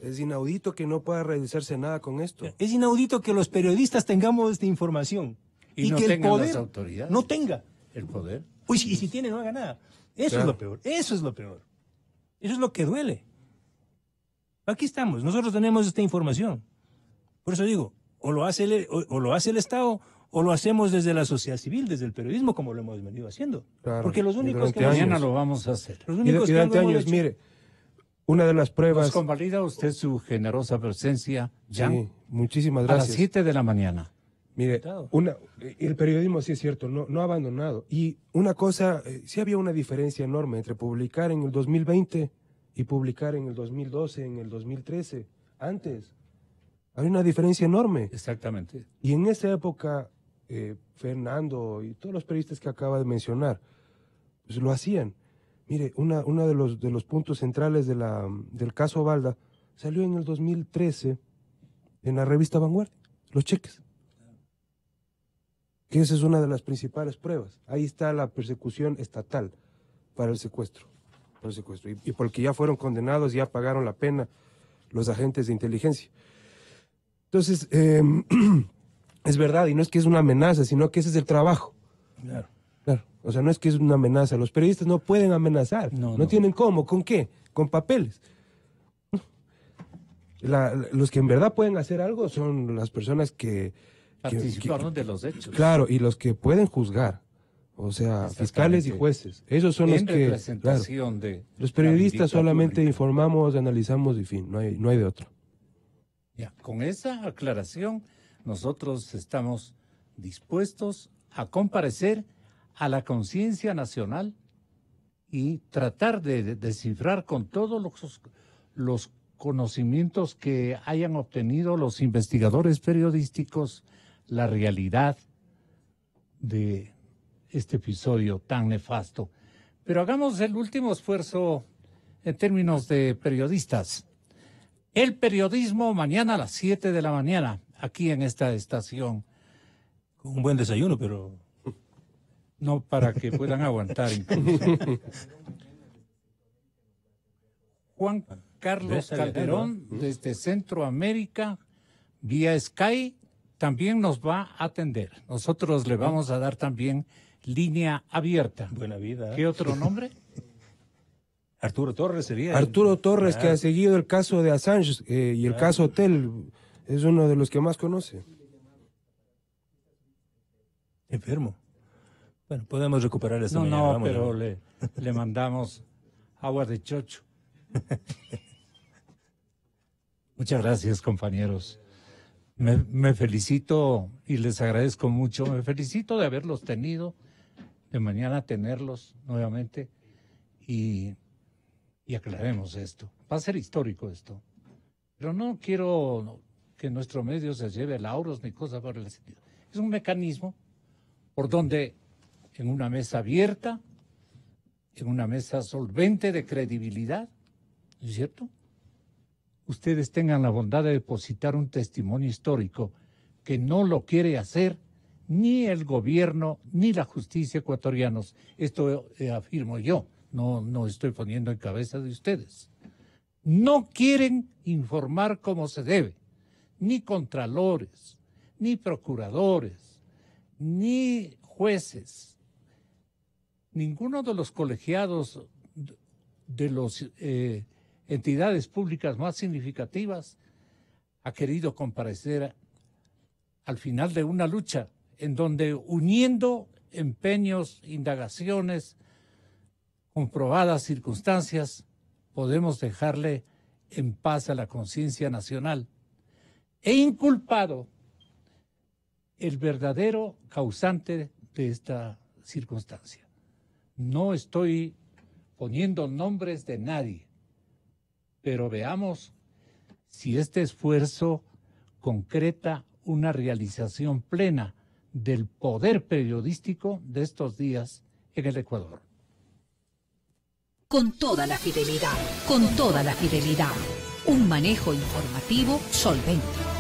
es inaudito que no pueda realizarse nada con esto. Es inaudito que los periodistas tengamos esta información. Y no que el poder las autoridades. no tenga. El poder. Uy, y si tiene, no haga nada. Eso es lo peor. Eso es lo peor. Eso es lo que duele. Aquí estamos. Nosotros tenemos esta información. Por eso digo, o lo hace el Estado, o lo hacemos desde la sociedad civil, desde el periodismo, como lo hemos venido haciendo. Claro. Porque los únicos que mañana lo vamos a hacer. Los únicos y durante años, mire, una de las pruebas... ¿Nos convalida usted su generosa presencia, Jan? Sí, muchísimas A gracias. las 7 de la mañana. Mire, el periodismo sí es cierto, no ha abandonado. Y una cosa, sí había una diferencia enorme entre publicar en el 2020 y publicar en el 2012, en el 2013. Antes, había una diferencia enorme. Exactamente. Y en esa época, Fernando y todos los periodistas que acaba de mencionar, pues lo hacían. Mire, uno de los puntos centrales del caso Balda salió en el 2013 en la revista Vanguardia, los cheques. Que esa es una de las principales pruebas. Ahí está la persecución estatal para el secuestro. Y porque ya fueron condenados, ya pagaron la pena los agentes de inteligencia. Entonces, es verdad, y no es que es una amenaza, sino que ese es el trabajo. Claro. O sea, no es que es una amenaza. Los periodistas no pueden amenazar. No tienen cómo. ¿Con qué? Con papeles. Los que en verdad pueden hacer algo son las personas que participaron de los hechos. Claro, y los que pueden juzgar. O sea, fiscales y jueces. Esos son los que... Representación de los periodistas solamente informamos, analizamos y fin. No hay de otro. Ya, con esa aclaración, nosotros estamos dispuestos a comparecer a la conciencia nacional y tratar de descifrar con todos los conocimientos que hayan obtenido los investigadores periodísticos la realidad de este episodio tan nefasto. Pero hagamos el último esfuerzo en términos de periodistas. El periodismo mañana a las 7 de la mañana, aquí en esta estación. Con un buen desayuno, pero... No, para que puedan aguantar incluso. Juan Carlos Calderón, desde Centroamérica, vía Sky, también nos va a atender. Nosotros le vamos a dar también línea abierta. Buena vida. ¿Qué otro nombre? Arturo Torres sería. Arturo Torres, que ha seguido el caso de Assange y el caso Hotel, es uno de los que más conoce. Enfermo. Bueno, podemos recuperar esta mañana. No, pero le mandamos agua de chocho. Muchas gracias, compañeros. Me felicito y les agradezco mucho. Me felicito de haberlos tenido, de mañana tenerlos nuevamente y aclaremos esto. Va a ser histórico esto. Pero no quiero que nuestro medio se lleve lauros ni cosas por el estilo. Es un mecanismo por donde en una mesa abierta, en una mesa solvente de credibilidad, ¿no es cierto?, ustedes tengan la bondad de depositar un testimonio histórico que no lo quiere hacer ni el gobierno ni la justicia ecuatorianos. Esto afirmo yo, no estoy poniendo en cabeza de ustedes. No quieren informar como se debe, ni contralores, ni procuradores, ni jueces. Ninguno de los colegiados de las entidades públicas más significativas ha querido comparecer al final de una lucha en donde, uniendo empeños, indagaciones, comprobadas circunstancias, podemos dejarle en paz a la conciencia nacional. He inculpado el verdadero causante de esta circunstancia. No estoy poniendo nombres de nadie, pero veamos si este esfuerzo concreta una realización plena del poder periodístico de estos días en el Ecuador. Con toda la fidelidad, un manejo informativo solvente.